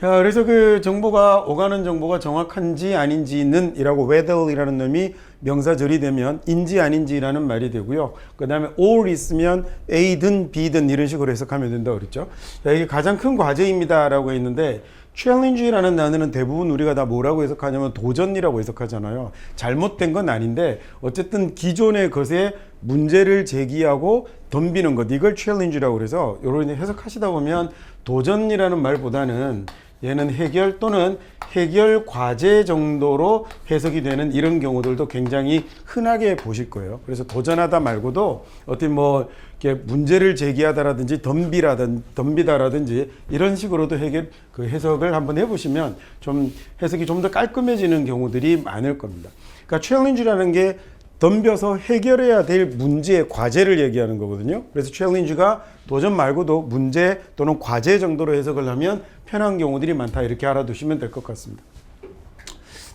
자, 그래서 그 정보가 오가는 정보가 정확한지 아닌지는 이라고 whether이라는 놈이 명사절이 되면 인지 아닌지라는 말이 되고요. 그 다음에 or 있으면 A든 B든 이런 식으로 해석하면 된다고 그랬죠. 자, 이게 가장 큰 과제입니다 라고 했는데 challenge라는 단어는 대부분 우리가 다 뭐라고 해석하냐면 도전이라고 해석하잖아요. 잘못된 건 아닌데 어쨌든 기존의 것에 문제를 제기하고 덤비는 것 이걸 challenge라고 그래서 이런 해석하시다 보면 도전이라는 말보다는 얘는 해결 또는 해결 과제 정도로 해석이 되는 이런 경우들도 굉장히 흔하게 보실 거예요. 그래서 도전하다 말고도 어떤 뭐 이렇게 문제를 제기하다라든지 덤비다라든지 이런 식으로도 해석을 한번 해보시면 좀 해석이 좀 더 깔끔해지는 경우들이 많을 겁니다. 그러니까 challenge라는 게 덤벼서 해결해야 될 문제, 과제를 얘기하는 거거든요. 그래서 challenge가 도전 말고도 문제 또는 과제 정도로 해석을 하면 편한 경우들이 많다. 이렇게 알아두시면 될 것 같습니다.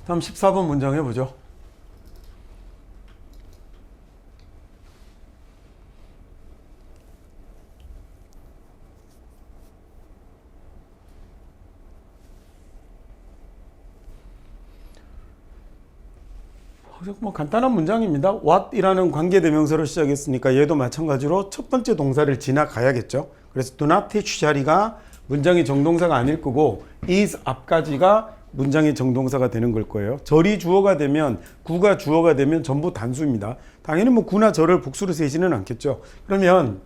다음 14번 문장 해보죠. 뭐 간단한 문장입니다. what이라는 관계대명사로 시작했으니까 얘도 마찬가지로 첫 번째 동사를 지나가야겠죠. 그래서 do not teach 자리가 문장의 정동사가 아닐 거고 is 앞까지가 문장의 정동사가 되는 걸 거예요. 절이 주어가 되면 구가 주어가 되면 전부 단수입니다. 당연히 뭐 구나 절을 복수로 세지는 않겠죠. 그러면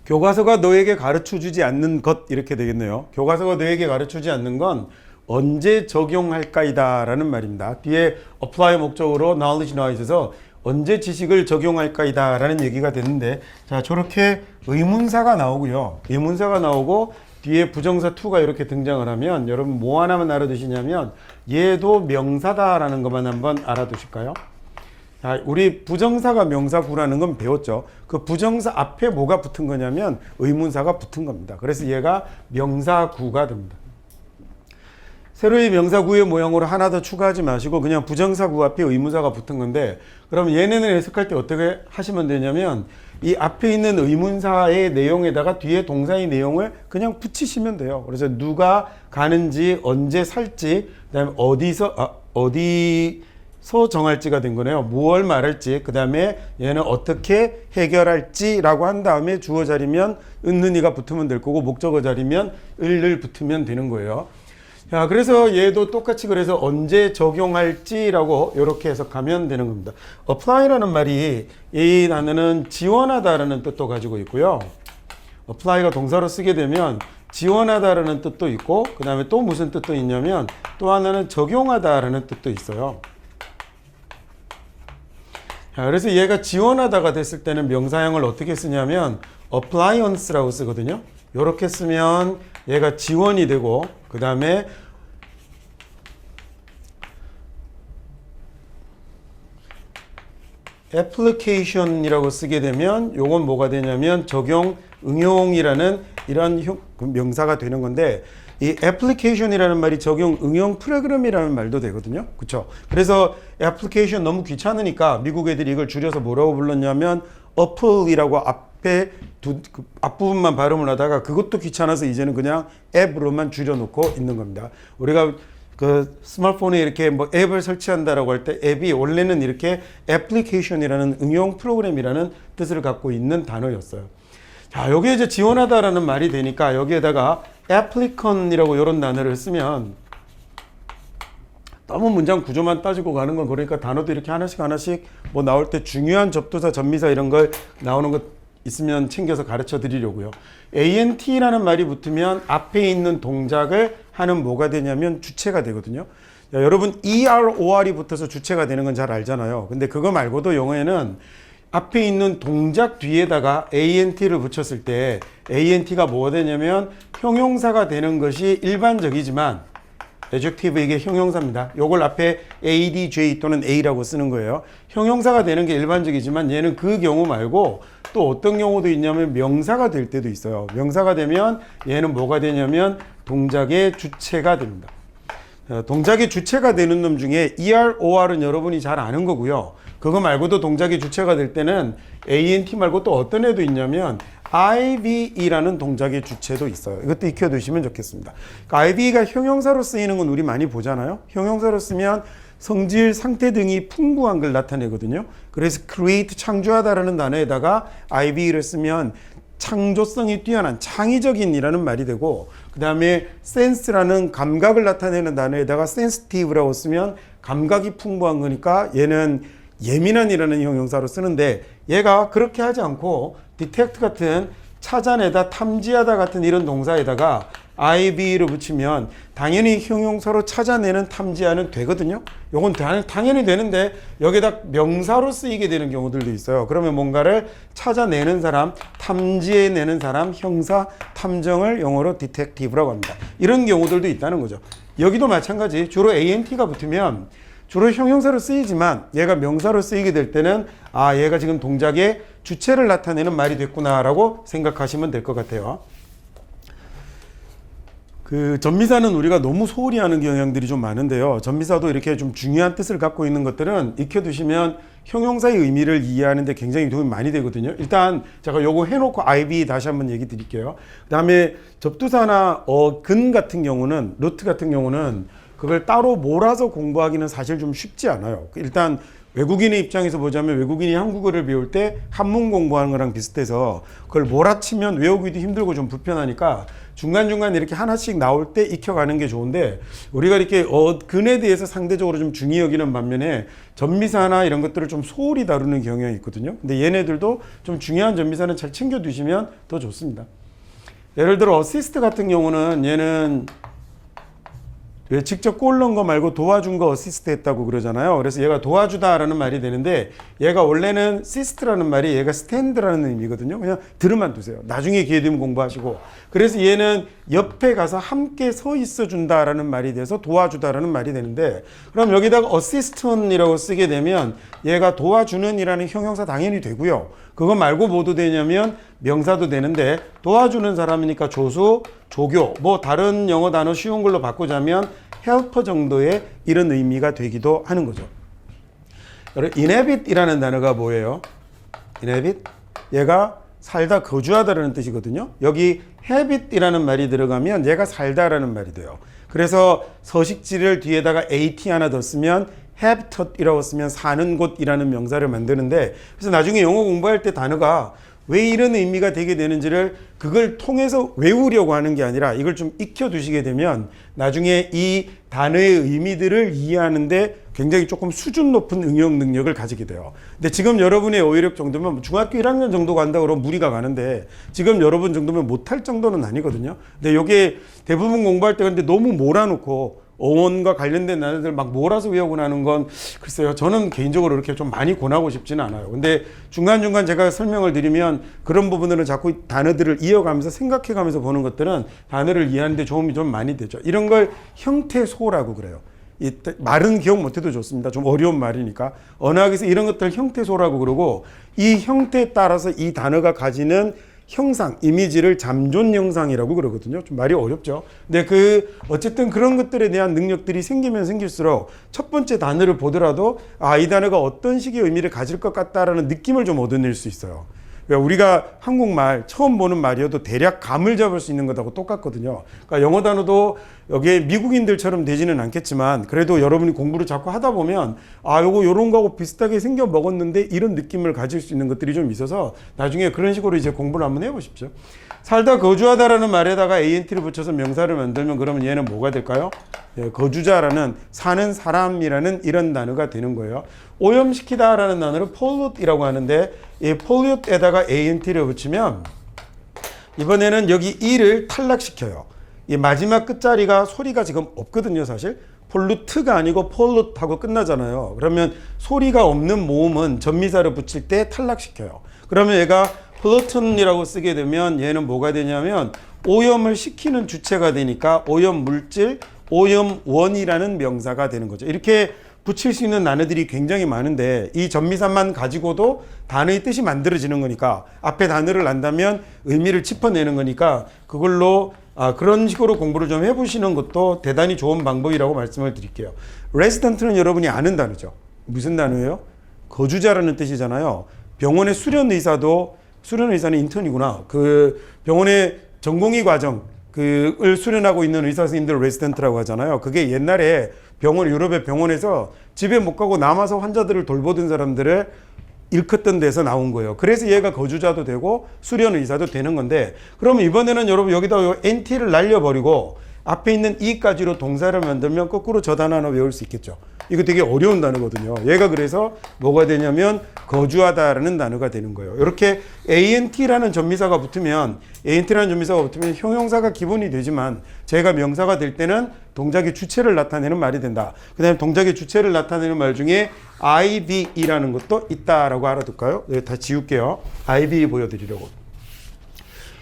교과서가 너에게 가르쳐 주지 않는 것 이렇게 되겠네요. 교과서가 너에게 가르쳐 주지 않는 건 언제 적용할까이다 라는 말입니다. 뒤에 apply 목적으로 knowledge knowledge에서 언제 지식을 적용할까이다 라는 얘기가 되는데 자 저렇게 의문사가 나오고요. 의문사가 나오고 뒤에 부정사 to가 이렇게 등장을 하면 여러분 뭐 하나만 알아두시냐면 얘도 명사다 라는 것만 한번 알아두실까요? 자, 우리 부정사가 명사구라는 건 배웠죠. 그 부정사 앞에 뭐가 붙은 거냐면 의문사가 붙은 겁니다. 그래서 얘가 명사구가 됩니다. 새로이 명사구의 모양으로 하나 더 추가하지 마시고 그냥 부정사구 앞에 의문사가 붙은 건데 그럼 얘네는 해석할 때 어떻게 하시면 되냐면 이 앞에 있는 의문사의 내용에다가 뒤에 동사의 내용을 그냥 붙이시면 돼요. 그래서 누가 가는지 언제 살지 그다음에 어디서 정할지가 된 거네요. 무엇을 말할지 그 다음에 얘는 어떻게 해결할지 라고 한 다음에 주어 자리면 은는이가 붙으면 될 거고 목적어 자리면 을을 붙으면 되는 거예요. 자, 그래서 얘도 똑같이 그래서 언제 적용할지라고 이렇게 해석하면 되는 겁니다. apply라는 말이 이 단어는 지원하다라는 뜻도 가지고 있고요. apply가 동사로 쓰게 되면 지원하다라는 뜻도 있고 그 다음에 또 무슨 뜻도 있냐면 또 하나는 적용하다라는 뜻도 있어요. 자, 그래서 얘가 지원하다가 됐을 때는 명사형을 어떻게 쓰냐면 appliance라고 쓰거든요. 이렇게 쓰면 얘가 지원이 되고 그 다음에 application이라고 쓰게 되면 요건 뭐가 되냐면 적용, 응용이라는 이런 명사가 되는 건데 이 application이라는 말이 적용, 응용 프로그램이라는 말도 되거든요. 그렇죠? 그래서 application 너무 귀찮으니까 미국 애들이 이걸 줄여서 뭐라고 불렀냐면 apple이라고 앞에 앞부분만 발음을 하다가 그것도 귀찮아서 이제는 그냥 앱으로만 줄여놓고 있는 겁니다. 우리가 그 스마트폰에 이렇게 뭐 앱을 설치한다라고 할 때 앱이 원래는 이렇게 애플리케이션이라는 응용 프로그램이라는 뜻을 갖고 있는 단어였어요. 자, 여기에 이제 지원하다라는 말이 되니까 여기에다가 applicant이라고 이런 단어를 쓰면 너무 문장 구조만 따지고 가는 건 그러니까 단어도 이렇게 하나씩 뭐 나올 때 중요한 접두사, 전미사 이런 걸 나오는 것 있으면 챙겨서 가르쳐 드리려고요. ant라는 말이 붙으면 앞에 있는 동작을 하는 뭐가 되냐면 주체가 되거든요. 자, 여러분 or이 붙어서 주체가 되는 건 잘 알잖아요. 근데 그거 말고도 영어에는 앞에 있는 동작 뒤에다가 ant를 붙였을 때 ant가 뭐가 되냐면 형용사가 되는 것이 일반적이지만 adjective 이게 형용사입니다. 요걸 앞에 adj 또는 a라고 쓰는 거예요. 형용사가 되는 게 일반적이지만 얘는 그 경우 말고 또 어떤 경우도 있냐면 명사가 될 때도 있어요. 명사가 되면 얘는 뭐가 되냐면 동작의 주체가 됩니다. 동작의 주체가 되는 놈 중에 ER, OR은 여러분이 잘 아는 거고요. 그거 말고도 동작의 주체가 될 때는 ANT 말고 또 어떤 애도 있냐면 IVE라는 동작의 주체도 있어요. 이것도 익혀두시면 좋겠습니다. 그러니까 IVE가 형용사로 쓰이는 건 우리 많이 보잖아요. 형용사로 쓰면 성질, 상태 등이 풍부한 걸 나타내거든요. 그래서 create, 창조하다라는 단어에다가 IVE를 쓰면 창조성이 뛰어난 창의적인이라는 말이 되고, 그 다음에 sense라는 감각을 나타내는 단어에다가 sensitive라고 쓰면 감각이 풍부한 거니까 얘는 예민한이라는 형용사로 쓰는데, 얘가 그렇게 하지 않고 detect 같은 찾아내다, 탐지하다 같은 이런 동사에다가 IV를 붙이면 당연히 형용사로 찾아내는, 탐지하는 되거든요. 요건 당연히 되는데 여기다 명사로 쓰이게 되는 경우들도 있어요. 그러면 뭔가를 찾아내는 사람, 탐지해내는 사람, 형사, 탐정을 영어로 detective라고 합니다. 이런 경우들도 있다는 거죠. 여기도 마찬가지. 주로 ANT가 붙으면 주로 형용사로 쓰이지만 얘가 명사로 쓰이게 될 때는 아, 얘가 지금 동작의 주체를 나타내는 말이 됐구나라고 생각하시면 될 것 같아요. 그 전미사는 우리가 너무 소홀히 하는 경향들이 좀 많은데요. 전미사도 이렇게 좀 중요한 뜻을 갖고 있는 것들은 익혀두시면 형용사의 의미를 이해하는 데 굉장히 도움이 많이 되거든요. 일단 제가 요거 해놓고 IB 다시 한번 얘기 드릴게요. 그 다음에 접두사나 근 같은 경우는, 루트 같은 경우는 그걸 따로 몰아서 공부하기는 사실 좀 쉽지 않아요. 일단 외국인의 입장에서 보자면 외국인이 한국어를 배울 때 한문 공부하는 거랑 비슷해서 그걸 몰아치면 외우기도 힘들고 좀 불편하니까 중간중간 이렇게 하나씩 나올 때 익혀가는 게 좋은데, 우리가 이렇게 근에 대해서 상대적으로 좀 중히 여기는 반면에 전미사나 이런 것들을 좀 소홀히 다루는 경향이 있거든요. 근데 얘네들도 좀 중요한 전미사는 잘 챙겨두시면 더 좋습니다. 예를 들어 어시스트 같은 경우는 얘는 왜 직접 골 넣은 거 말고 도와준 거 어시스트 했다고 그러잖아요. 그래서 얘가 도와주다라는 말이 되는데, 얘가 원래는 시스트라는 말이 얘가 스탠드라는 의미거든요. 그냥 들으만 두세요. 나중에 기회 되면 공부하시고. 그래서 얘는 옆에 가서 함께 서 있어 준다라는 말이 돼서 도와주다라는 말이 되는데, 그럼 여기다가 어시스턴이라고 쓰게 되면 얘가 도와주는 이라는 형용사 당연히 되고요. 그거 말고 뭐도 되냐면 명사도 되는데, 도와주는 사람이니까 조수, 조교, 뭐 다른 영어 단어 쉬운 걸로 바꾸자면 헬퍼 정도의 이런 의미가 되기도 하는 거죠. 여러분, inhabit이라는 단어가 뭐예요? inhabit? 얘가 살다, 거주하다라는 뜻이거든요. 여기 habit이라는 말이 들어가면 얘가 살다라는 말이 돼요. 그래서 서식지를 뒤에다가 at 하나 더 쓰면 habitat이라고 쓰면 사는 곳이라는 명사를 만드는데, 그래서 나중에 영어 공부할 때 단어가 왜 이런 의미가 되게 되는지를 그걸 통해서 외우려고 하는 게 아니라 이걸 좀 익혀두시게 되면 나중에 이 단어의 의미들을 이해하는데 굉장히 조금 수준 높은 응용 능력을 가지게 돼요. 근데 지금 여러분의 어휘력 정도면 중학교 1학년 정도 간다 그러면 무리가 가는데, 지금 여러분 정도면 못할 정도는 아니거든요. 근데 이게 대부분 공부할 때 근데 너무 몰아놓고 어원과 관련된 단어들 막 몰아서 외우고 나는 건 글쎄요, 저는 개인적으로 이렇게 좀 많이 권하고 싶지는 않아요. 근데 중간중간 제가 설명을 드리면 그런 부분들은 자꾸 단어들을 이어가면서 생각해가면서 보는 것들은 단어를 이해하는 데 도움이 좀 많이 되죠. 이런 걸 형태소라고 그래요. 이 말은 기억 못해도 좋습니다. 좀 어려운 말이니까. 언어학에서 이런 것들 형태소라고 그러고, 이 형태에 따라서 이 단어가 가지는 형상, 이미지를 잠존 형상이라고 그러거든요. 좀 말이 어렵죠. 근데 어쨌든 그런 것들에 대한 능력들이 생기면 생길수록 첫 번째 단어를 보더라도 아, 이 단어가 어떤 식의 의미를 가질 것 같다라는 느낌을 좀 얻어낼 수 있어요. 우리가 한국말 처음 보는 말이어도 대략 감을 잡을 수 있는 것하고 똑같거든요. 그러니까 영어 단어도 여기에 미국인들처럼 되지는 않겠지만 그래도 여러분이 공부를 자꾸 하다 보면 아, 요런 거하고 비슷하게 생겨 먹었는데 이런 느낌을 가질 수 있는 것들이 좀 있어서 나중에 그런 식으로 이제 공부를 한번 해보십시오. 살다 거주하다라는 말에다가 ANT를 붙여서 명사를 만들면 그러면 얘는 뭐가 될까요? 예, 거주자라는, 사는 사람이라는 이런 단어가 되는 거예요. 오염시키다라는 단어를 pollute이라고 하는데, 이 pollute에다가 ANT를 붙이면 이번에는 여기 e를 탈락시켜요. 이 마지막 끝자리가 소리가 지금 없거든요, 사실. pollute가 아니고 pollute하고 끝나잖아요. 그러면 소리가 없는 모음은 전미사를 붙일 때 탈락시켜요. 그러면 얘가 pollutan이라고 쓰게 되면 얘는 뭐가 되냐면 오염을 시키는 주체가 되니까 오염 물질, 오염원이라는 명사가 되는 거죠. 이렇게 붙일 수 있는 단어들이 굉장히 많은데 이 전미사만 가지고도 단어의 뜻이 만들어지는 거니까 앞에 단어를 안다면 의미를 짚어내는 거니까 그걸로 그런 식으로 공부를 좀 해보시는 것도 대단히 좋은 방법이라고 말씀을 드릴게요. 레지던트는 여러분이 아는 단어죠. 무슨 단어예요? 거주자라는 뜻이잖아요. 병원의 수련의사는 인턴이구나. 그 병원의 전공의 과정 그을 수련하고 있는 의사 선생님들 레지던트라고 하잖아요. 그게 옛날에 유럽의 병원에서 집에 못 가고 남아서 환자들을 돌보던 사람들을 일컫던 데서 나온 거예요. 그래서 얘가 거주자도 되고 수련의사도 되는 건데, 그러면 이번에는 여러분 여기다 NT를 날려버리고 앞에 있는 E까지로 동사를 만들면 거꾸로 저 단어 하나 외울 수 있겠죠. 이거 되게 어려운 단어거든요. 얘가 그래서 뭐가 되냐면 거주하다라는 단어가 되는 거예요. 이렇게 ANT라는 전미사가 붙으면 형용사가 기본이 되지만 제가 명사가 될 때는 동작의 주체를 나타내는 말이 된다. 그 다음에 동작의 주체를 나타내는 말 중에 IVE라는 것도 있다라고 알아둘까요? 네, 다 지울게요. IVE 보여드리려고.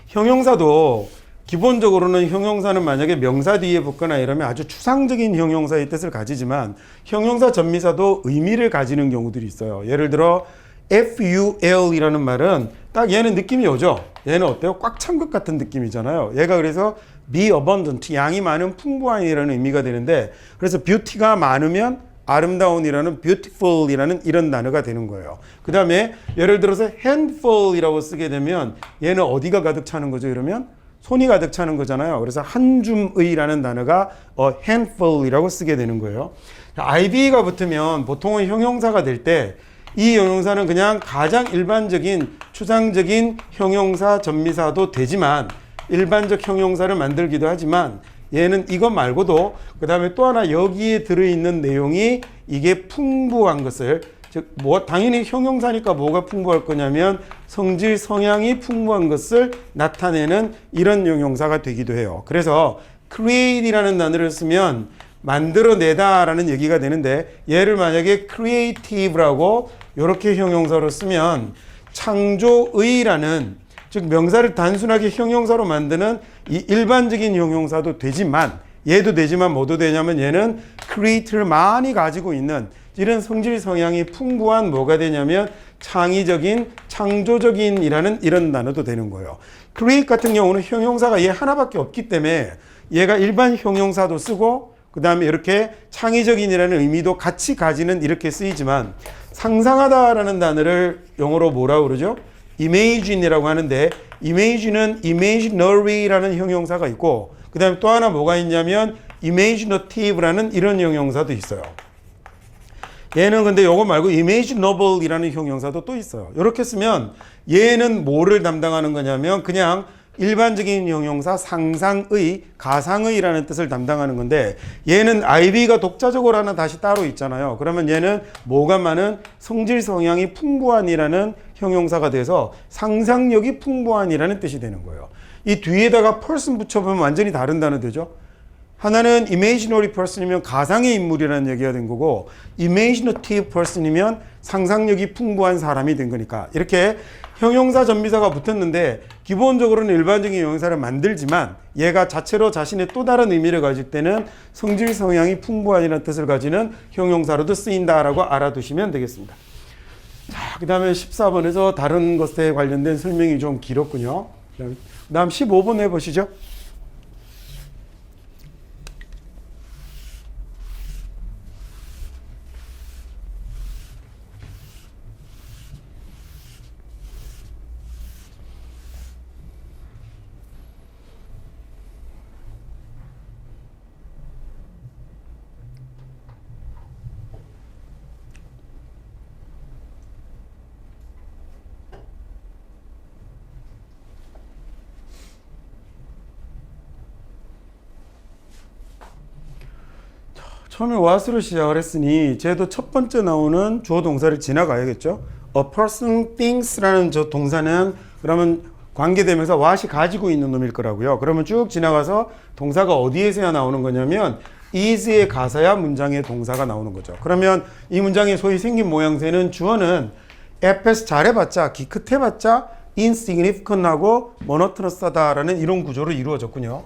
형용사도 기본적으로는 형용사는 만약에 명사 뒤에 붙거나 이러면 아주 추상적인 형용사의 뜻을 가지지만 형용사 전미사도 의미를 가지는 경우들이 있어요. 예를 들어 FUL이라는 말은 딱 얘는 느낌이 오죠. 얘는 어때요? 꽉 찬 것 같은 느낌이잖아요. 얘가 그래서 be abundant, 양이 많은 풍부한이라는 의미가 되는데, 그래서 beauty가 많으면 아름다운이라는 beautiful이라는 이런 단어가 되는 거예요. 그 다음에 예를 들어서 handful이라고 쓰게 되면 얘는 어디가 가득 차는 거죠? 이러면 손이 가득 차는 거잖아요. 그래서 한 줌의라는 단어가 handful이라고 쓰게 되는 거예요. IV가 붙으면 보통은 형용사가 될 때 이 형용사는 그냥 가장 일반적인 추상적인 형용사 전미사도 되지만 일반적 형용사를 만들기도 하지만 얘는 이것 말고도 그 다음에 또 하나 여기에 들어있는 내용이 이게 풍부한 것을, 즉 당연히 형용사니까 뭐가 풍부할 거냐면 성질 성향이 풍부한 것을 나타내는 이런 형용사가 되기도 해요. 그래서 create이라는 단어를 쓰면 만들어내다라는 얘기가 되는데, 얘를 만약에 creative라고 이렇게 형용사로 쓰면 창조의라는, 즉 명사를 단순하게 형용사로 만드는 이 일반적인 형용사도 되지만, 얘도 되지만 뭐도 되냐면 얘는 create를 많이 가지고 있는 이런 성질 성향이 풍부한 뭐가 되냐면 창의적인, 창조적인이라는 이런 단어도 되는 거예요. create 같은 경우는 형용사가 얘 하나밖에 없기 때문에 얘가 일반 형용사도 쓰고 그 다음에 이렇게 창의적인이라는 의미도 같이 가지는 이렇게 쓰이지만, 상상하다라는 단어를 영어로 뭐라고 그러죠? imagine이라고 하는데, imagine은 imaginary라는 형용사가 있고 그 다음에 또 하나 뭐가 있냐면 imaginative라는 이런 형용사도 있어요. 얘는 근데 요거 말고 imaginable이라는 형용사도 또 있어요. 이렇게 쓰면 얘는 뭐를 담당하는 거냐면 그냥 일반적인 형용사 상상의, 가상의라는 뜻을 담당하는 건데, 얘는 IV가 독자적으로 하나 다시 따로 있잖아요. 그러면 얘는 뭐가 많은 성질 성향이 풍부한이라는 형용사가 돼서 상상력이 풍부한이라는 뜻이 되는 거예요. 이 뒤에다가 person 붙여보면 완전히 다른 단어 되죠. 하나는 imaginary person이면 가상의 인물이라는 얘기가 된 거고, imaginative person이면 상상력이 풍부한 사람이 된 거니까 이렇게 형용사 전미사가 붙었는데, 기본적으로는 일반적인 형용사를 만들지만 얘가 자체로 자신의 또 다른 의미를 가질 때는 성질 성향이 풍부한이라는 뜻을 가지는 형용사로도 쓰인다라고 알아두시면 되겠습니다. 자, 그 다음에 14번에서 다른 것에 관련된 설명이 좀 길었군요. 그 다음 15번 해보시죠. 처음에 what으로 시작을 했으니 쟤도 첫 번째 나오는 주어 동사를 지나가야겠죠. A person things라는 저 동사는 그러면 관계되면서 what이 가지고 있는 놈일 거라고요. 그러면 쭉 지나가서 동사가 어디에서야 나오는 거냐면 is의 가사야 문장의 동사가 나오는 거죠. 그러면 이 문장의 소위 생긴 모양새는 주어는 앞에서 잘해봤자, 기껏해봤자 insignificant하고 monotonous하다라는 이런 구조로 이루어졌군요.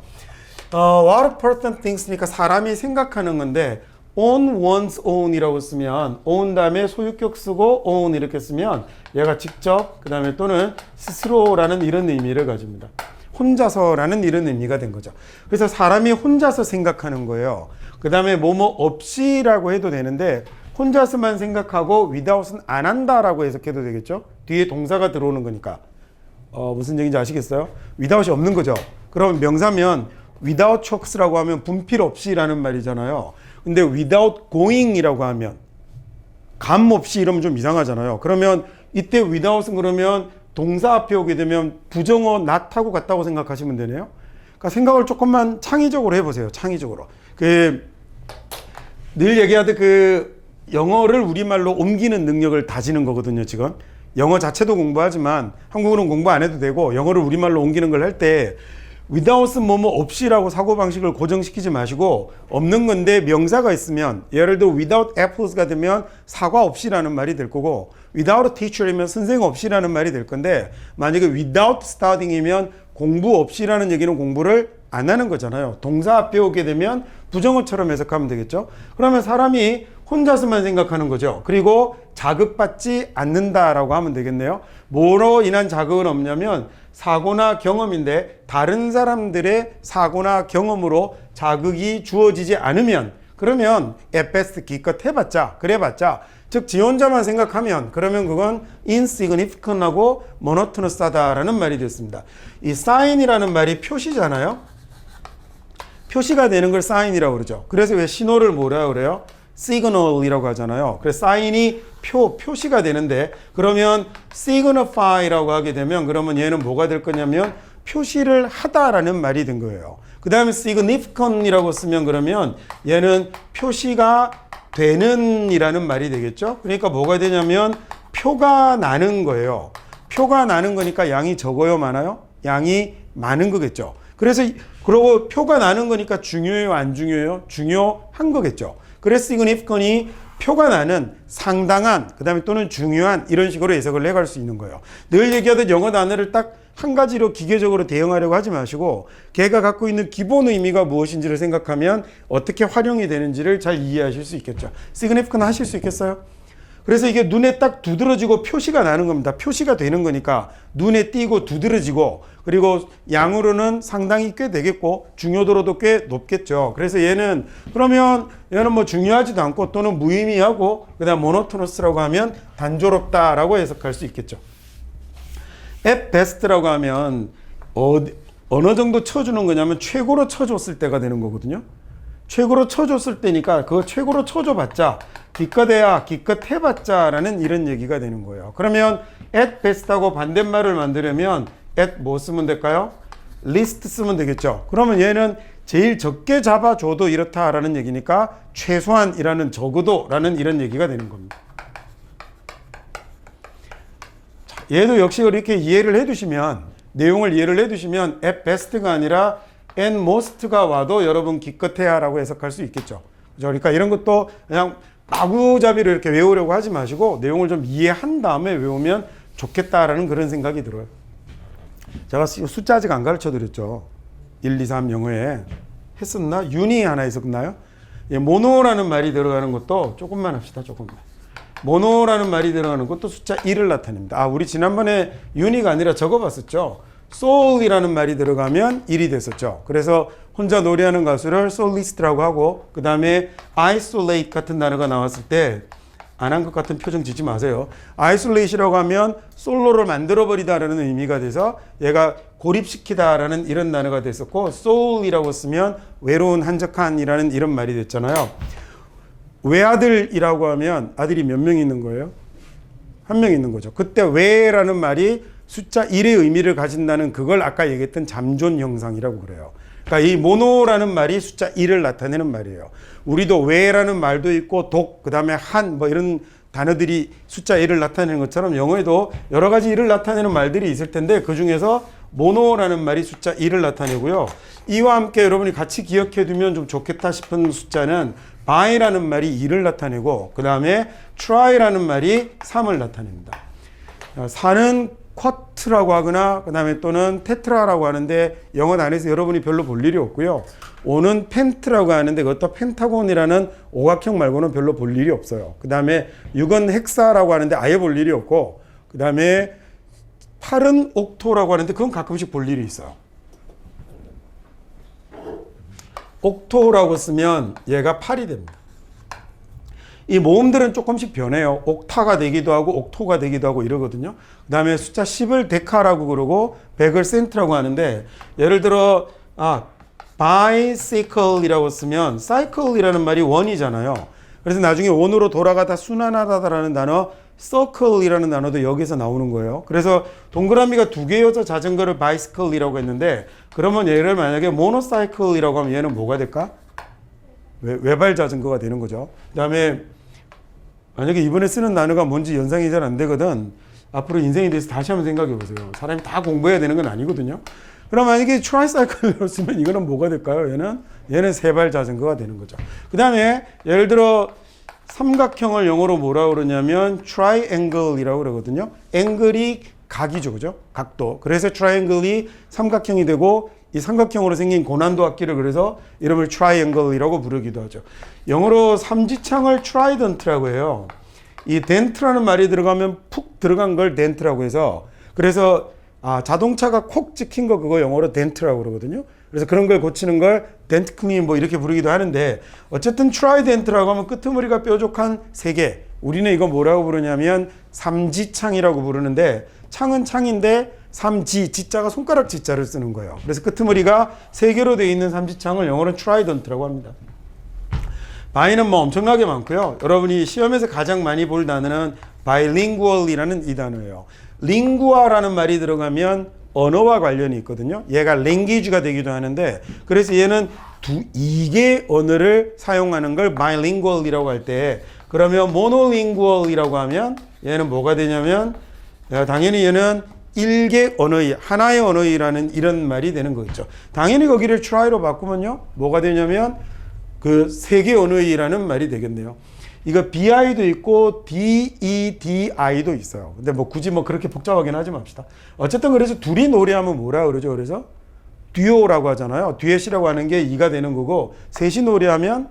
what a person things니까 사람이 생각하는 건데 on one's own이라고 쓰면 own 다음에 소유격 쓰고 own 이렇게 쓰면 얘가 직접 그 다음에 또는 스스로라는 이런 의미를 가집니다. 혼자서라는 이런 의미가 된 거죠. 그래서 사람이 혼자서 생각하는 거예요. 그 다음에 뭐뭐 없이라고 해도 되는데 혼자서만 생각하고 without은 안 한다라고 해석해도 되겠죠. 뒤에 동사가 들어오는 거니까 무슨 얘기인지 아시겠어요? without이 없는 거죠. 그럼 명사면 without chalks라고 하면 분필 없이라는 말이잖아요. 근데 without going이라고 하면 감 없이 이러면 좀 이상하잖아요. 그러면 이때 without은 그러면 동사 앞에 오게 되면 부정어 not하고 같다고 생각하시면 되네요. 그러니까 생각을 조금만 창의적으로 해보세요. 창의적으로. 늘 얘기하듯 영어를 우리말로 옮기는 능력을 다지는 거거든요. 지금 영어 자체도 공부하지만 한국어는 공부 안 해도 되고 영어를 우리말로 옮기는 걸 할 때 without은 뭐뭐 없이라고 사고방식을 고정시키지 마시고 없는 건데 명사가 있으면 예를 들어 without apples가 되면 사과 없이라는 말이 될 거고 without a teacher이면 선생 없이라는 말이 될 건데 만약에 without studying이면 공부 없이라는 얘기는 공부를 안 하는 거잖아요. 동사 앞에 오게 되면 부정어처럼 해석하면 되겠죠. 그러면 사람이 혼자서만 생각하는 거죠. 그리고 자극받지 않는다라고 하면 되겠네요. 뭐로 인한 자극은 없냐면 사고나 경험인데 다른 사람들의 사고나 경험으로 자극이 주어지지 않으면 그러면 at best 기껏 해봤자 그래봤자 즉 지 혼자만 생각하면 그러면 그건 insignificant하고 monotonous하다라는 말이 됐습니다. 이 sign이라는 말이 표시잖아요. 표시가 되는 걸 sign이라고 그러죠. 그래서 왜 신호를 뭐라고 그래요? signal이라고 하잖아요. 그래서 sign이 표시가 되는데 그러면 signify라고 하게 되면 그러면 얘는 뭐가 될 거냐면 표시를 하다라는 말이 된 거예요. 그 다음에 significant이라고 쓰면 그러면 얘는 표시가 되는 이라는 말이 되겠죠. 그러니까 뭐가 되냐면 표가 나는 거예요. 표가 나는 거니까 양이 적어요, 많아요? 양이 많은 거겠죠. 그래서 그러고 표가 나는 거니까 중요해요, 안 중요해요? 중요한 거겠죠. 그래서 significant이 표가 나는 상당한 그 다음에 또는 중요한 이런 식으로 해석을 해갈 수 있는 거예요. 늘 얘기하듯 영어 단어를 딱 한 가지로 기계적으로 대응하려고 하지 마시고 걔가 갖고 있는 기본 의미가 무엇인지를 생각하면 어떻게 활용이 되는지를 잘 이해하실 수 있겠죠. significant 하실 수 있겠어요? 그래서 이게 눈에 딱 두드러지고 표시가 나는 겁니다. 표시가 되는 거니까 눈에 띄고 두드러지고 그리고 양으로는 상당히 꽤 되겠고 중요도로도 꽤 높겠죠. 그래서 얘는 그러면 얘는 뭐 중요하지도 않고 또는 무의미하고 그다음 monotonous라고 하면 단조롭다라고 해석할 수 있겠죠. at best라고 하면 어느 정도 쳐주는 거냐면 최고로 쳐줬을 때가 되는 거거든요. 최고로 쳐줬을 때니까 그거 최고로 쳐줘봤자 기껏해야 기껏 해봤자라는 이런 얘기가 되는 거예요. 그러면 at best하고 반대말을 만들려면 at 뭐 쓰면 될까요? least 쓰면 되겠죠. 그러면 얘는 제일 적게 잡아줘도 이렇다라는 얘기니까 최소한이라는 적어도라는 이런 얘기가 되는 겁니다. 자, 얘도 역시 이렇게 이해를 해두시면 내용을 이해를 해두시면 at best가 아니라 at most가 와도 여러분 기껏해야라고 해석할 수 있겠죠. 그러니까 이런 것도 그냥 마구잡이로 이렇게 외우려고 하지 마시고 내용을 좀 이해한 다음에 외우면 좋겠다라는 그런 생각이 들어요. 제가 숫자 아직 안 가르쳐 드렸죠. 1, 2, 3 영어에 했었나? 윤이 하나 있었나요? 예, 모노라는 말이 들어가는 것도 조금만 합시다. 조금만. 모노라는 말이 들어가는 것도 숫자 1을 나타냅니다. 우리 지난번에 윤이가 아니라 적어봤었죠. soul이라는 말이 들어가면 1이 됐었죠. 그래서 혼자 노래하는 가수를 soulist라고 하고 그 다음에 isolate 같은 단어가 나왔을 때 안 한 것 같은 표정 짓지 마세요. isolate이라고 하면 솔로를 만들어버리다라는 의미가 돼서 얘가 고립시키다라는 이런 단어가 됐었고 soul이라고 쓰면 외로운 한적한이라는 이런 말이 됐잖아요. 외아들이라고 하면 아들이 몇 명 있는 거예요? 한 명 있는 거죠. 그때 외라는 말이 숫자 1의 의미를 가진다는 그걸 아까 얘기했던 잠존 형상이라고 그래요. 그러니까 이 모노라는 말이 숫자 1을 나타내는 말이에요. 우리도 외라는 말도 있고 독, 그 다음에 한 뭐 이런 단어들이 숫자 1을 나타내는 것처럼 영어에도 여러 가지 1을 나타내는 말들이 있을 텐데 그 중에서 모노라는 말이 숫자 1을 나타내고요. 이와 함께 여러분이 같이 기억해 두면 좀 좋겠다 싶은 숫자는 by라는 말이 2를 나타내고 그 다음에 try라는 말이 3을 나타냅니다. 사는 쿼트라고 하거나 그 다음에 또는 테트라라고 하는데 영어 단에서 여러분이 별로 볼 일이 없고요. 5는 펜트라고 하는데 그것도 펜타곤이라는 오각형 말고는 별로 볼 일이 없어요. 그 다음에 6은 헥사라고 하는데 아예 볼 일이 없고 그 다음에 8은 옥토라고 하는데 그건 가끔씩 볼 일이 있어요. 옥토라고 쓰면 얘가 8이 됩니다. 이 모음들은 조금씩 변해요. 옥타가 되기도 하고 옥토가 되기도 하고 이러거든요. 그 다음에 숫자 10을 데카라고 그러고 100을 센트라고 하는데 예를 들어 bicycle이라고 쓰면 cycle이라는 말이 원이잖아요. 그래서 나중에 원으로 돌아가다 순환하다라는 단어 circle이라는 단어도 여기서 나오는 거예요. 그래서 동그라미가 두 개여서 자전거를 bicycle이라고 했는데 그러면 얘를 만약에 monocycle이라고 하면 얘는 뭐가 될까? 외발 자전거가 되는 거죠. 그 다음에 만약에 이번에 쓰는 단어가 뭔지 연상이 잘 안 되거든. 앞으로 인생에 대해서 다시 한번 생각해 보세요. 사람이 다 공부해야 되는 건 아니거든요. 그럼 만약에 트라이사이클로 쓰면 이거는 뭐가 될까요? 얘는 세발 자전거가 되는 거죠. 그 다음에 예를 들어 삼각형을 영어로 뭐라고 그러냐면 triangle이라고 그러거든요. 앵글이 각이죠. 그죠? 각도. 그래서 triangle이 삼각형이 되고 이 삼각형으로 생긴 고난도 악기를 그래서 이름을 triangle이라고 부르기도 하죠. 영어로 삼지창을 trident라고 해요. 이 dent라는 말이 들어가면 푹 들어간 걸 dent라고 해서 그래서 자동차가 콕 찍힌 거 그거 영어로 dent라고 그러거든요. 그래서 그런 걸 고치는 걸 dent clean 뭐 이렇게 부르기도 하는데 어쨌든 trident라고 하면 끄트머리가 뾰족한 세 개. 우리는 이거 뭐라고 부르냐면 삼지창이라고 부르는데 창은 창인데 삼지, 지자가 손가락 지자를 쓰는 거예요. 그래서 끄트머리가 세 개로 되어 있는 삼지창을 영어로 trident라고 합니다. 바이는 뭐 엄청나게 많고요. 여러분이 시험에서 가장 많이 볼 단어는 bilingual이라는 이 단어예요. lingua라는 말이 들어가면 언어와 관련이 있거든요. 얘가 language가 되기도 하는데 그래서 얘는 2개 언어를 사용하는 걸 bilingual이라고 할 때 그러면 monolingual이라고 하면 얘는 뭐가 되냐면 당연히 얘는 1개 언어의 하나의 언어이라는 이런 말이 되는 거겠죠. 당연히 거기를 try로 바꾸면요. 뭐가 되냐면 그 3개 언어이라는 말이 되겠네요. 이거 BI도 있고 DEDI도 있어요. 근데 뭐 굳이 뭐 그렇게 복잡하긴 하지 맙시다. 어쨌든 그래서 둘이 노래하면 뭐라 그러죠? 그래서 듀오라고 하잖아요. 듀엣이라고 하는 게 2가 되는 거고 셋이 노래하면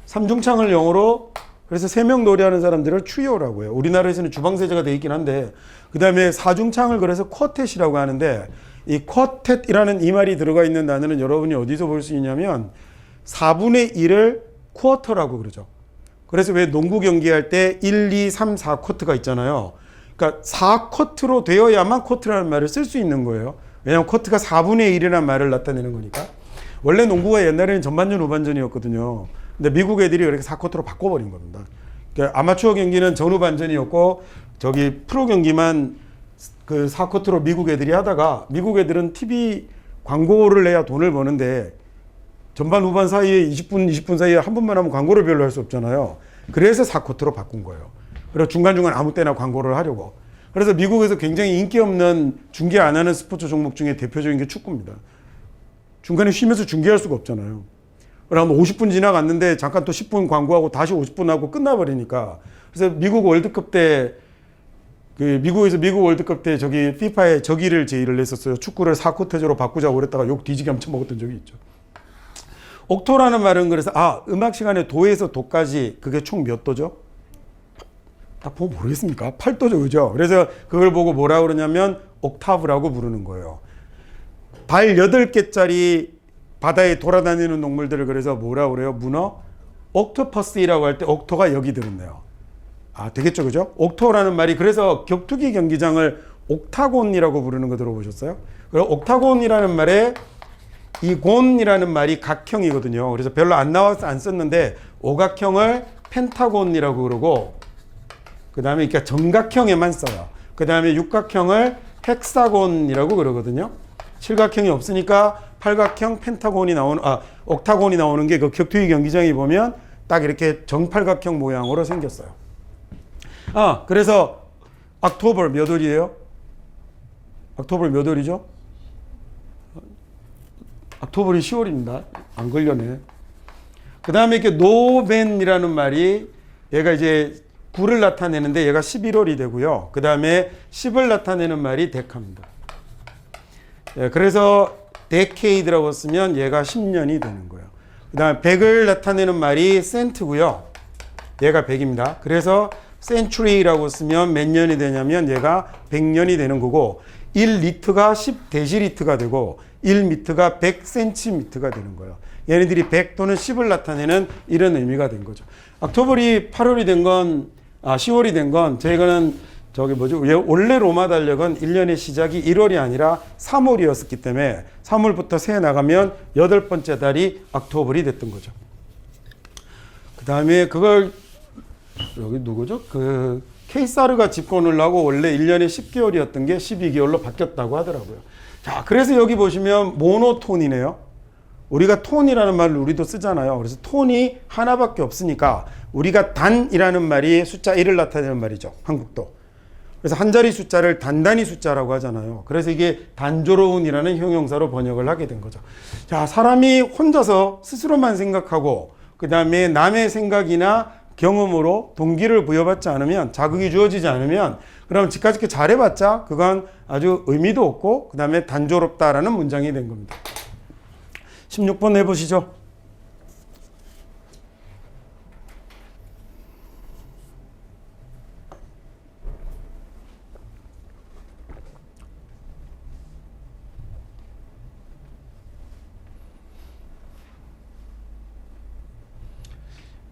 삼중창을 영어로 그래서 3명 노래하는 사람들을 트리오라고 해요. 우리나라에서는 주방세제가 돼 있긴 한데 그 다음에 사중창을 그래서 쿼텟이라고 하는데 이 쿼텟이라는 이 말이 들어가 있는 단어는 여러분이 어디서 볼 수 있냐면 4분의 1을 쿼터라고 그러죠. 그래서 왜 농구 경기할 때 1, 2, 3, 4쿼트가 있잖아요. 그러니까 4쿼트로 되어야만 쿼트라는 말을 쓸 수 있는 거예요. 왜냐하면 쿼트가 4분의 1이라는 말을 나타내는 거니까. 원래 농구가 옛날에는 전반전, 후반전이었거든요. 근데 미국 애들이 그렇게 4쿼트로 바꿔버린 겁니다. 그러니까 아마추어 경기는 전후반전이었고 저기 프로 경기만 그 4쿼트로 미국 애들이 하다가 미국 애들은 TV 광고를 내야 돈을 버는데 전반 후반 사이에 20분 사이에 한 번만 하면 광고를 별로 할 수 없잖아요. 그래서 4쿼트로 바꾼 거예요. 그리고 중간중간 아무 때나 광고를 하려고. 그래서 미국에서 굉장히 인기 없는 중계 안 하는 스포츠 종목 중에 대표적인 게 축구입니다. 중간에 쉬면서 중계할 수가 없잖아요. 그러면 50분 지나갔는데 잠깐 또 10분 광고하고 다시 50분 하고 끝나버리니까. 그래서 미국 월드컵 때 미국에서 미국 월드컵 때 저기 FIFA에 저기를 제의를 냈었어요. 축구를 4쿼터제로 바꾸자고 그랬다가 욕 뒤지게 엄청 먹었던 적이 있죠. 옥토라는 말은 그래서 음악 시간에 도에서 도까지 그게 총 몇 도죠? 딱 보면 모르겠습니까? 8도죠, 그죠? 그래서 그걸 보고 뭐라 그러냐면 옥타브라고 부르는 거예요. 발 8개짜리 바다에 돌아다니는 동물들을 그래서 뭐라 그래요? 문어? 옥토퍼스라고 할 때 옥토가 여기 들었네요. 되겠죠, 그죠? 옥토라는 말이 그래서 격투기 경기장을 옥타곤이라고 부르는 거 들어보셨어요? 그리고 옥타곤이라는 말에 이 곤이라는 말이 각형이거든요. 그래서 별로 안 나와서 안 썼는데 오각형을 펜타곤이라고 그러고 그 다음에 그러니까 정각형에만 써요. 그 다음에 육각형을 헥사곤이라고 그러거든요. 칠각형이 없으니까 팔각형 펜타곤이 나오는 옥타곤이 나오는 게 그 격투기 경기장에 보면 딱 이렇게 정팔각형 모양으로 생겼어요. 그래서 옥토버 몇 월이에요? 옥토버 몇 월이죠? 옥토버이 10월입니다. 안 걸려네. 그 다음에 이렇게 노벤이라는 말이 얘가 이제 9를 나타내는데 얘가 11월이 되고요. 그 다음에 10을 나타내는 말이 데카입니다. 예, 그래서 데케이드라고 쓰면 얘가 10년이 되는 거예요. 그 다음에 100을 나타내는 말이 센트고요. 얘가 100입니다. 그래서 century라고 쓰면 몇 년이 되냐면 얘가 100년이 되는 거고 1리터가 10데시리터가 되고 1미터가 100cm가 되는 거예요. 얘네들이 100 또는 10을 나타내는 이런 의미가 된 거죠. 옥토벌이 8월이 된 건, 10월이 된 건, 저희가는 원래 로마 달력은 1년의 시작이 1월이 아니라 3월이었기 때문에 3월부터 세 나가면 8번째 달이 옥토벌이 됐던 거죠. 그 다음에 그걸, 여기 누구죠? 케이사르가 집권을 하고 원래 1년에 10개월이었던 게 12개월로 바뀌었다고 하더라고요. 자, 그래서 여기 보시면 모노톤이네요. 우리가 톤이라는 말을 우리도 쓰잖아요. 그래서 톤이 하나밖에 없으니까 우리가 단이라는 말이 숫자 1을 나타내는 말이죠. 한국도. 그래서 한 자리 숫자를 단단히 숫자라고 하잖아요. 그래서 이게 단조로운이라는 형용사로 번역을 하게 된 거죠. 자, 사람이 혼자서 스스로만 생각하고 그 다음에 남의 생각이나 경험으로 동기를 부여받지 않으면, 자극이 주어지지 않으면, 그럼 지금까지 잘해봤자 그건 아주 의미도 없고 그 다음에 단조롭다라는 문장이 된 겁니다. 16번 해보시죠.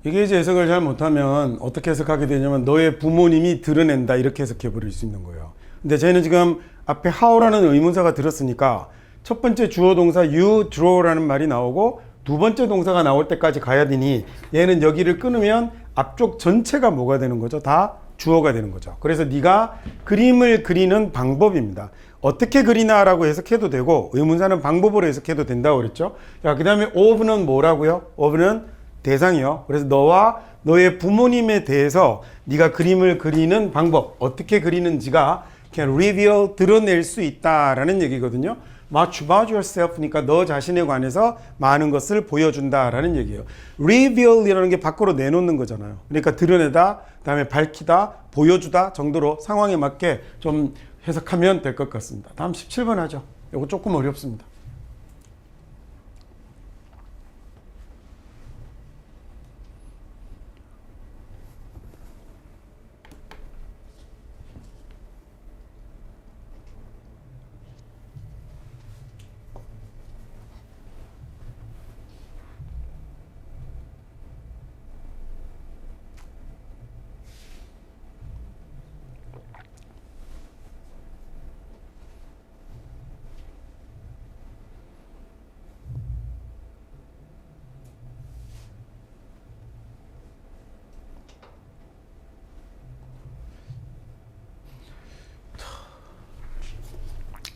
이게 이제 해석을 잘 못하면 어떻게 해석하게 되냐면 너의 부모님이 드러낸다 이렇게 해석해 버릴 수 있는 거예요. 근데 저희는 지금 앞에 how라는 의문사가 들었으니까 첫 번째 주어 동사 you draw라는 말이 나오고 두 번째 동사가 나올 때까지 가야 되니 얘는 여기를 끊으면 앞쪽 전체가 뭐가 되는 거죠? 다 주어가 되는 거죠. 그래서 네가 그림을 그리는 방법입니다. 어떻게 그리나라고 해석해도 되고 의문사는 방법으로 해석해도 된다고 그랬죠. 자, 그 다음에 of는 뭐라고요? of는 대상이요. 그래서 너와 너의 부모님에 대해서 네가 그림을 그리는 방법, 어떻게 그리는지가 can reveal, 드러낼 수 있다라는 얘기거든요. Much about yourself니까 너 자신에 관해서 많은 것을 보여준다라는 얘기예요. reveal이라는 게 밖으로 내놓는 거잖아요. 그러니까 드러내다, 그다음에 밝히다, 보여주다 정도로 상황에 맞게 좀 해석하면 될 것 같습니다. 다음 17번 하죠. 이거 조금 어렵습니다.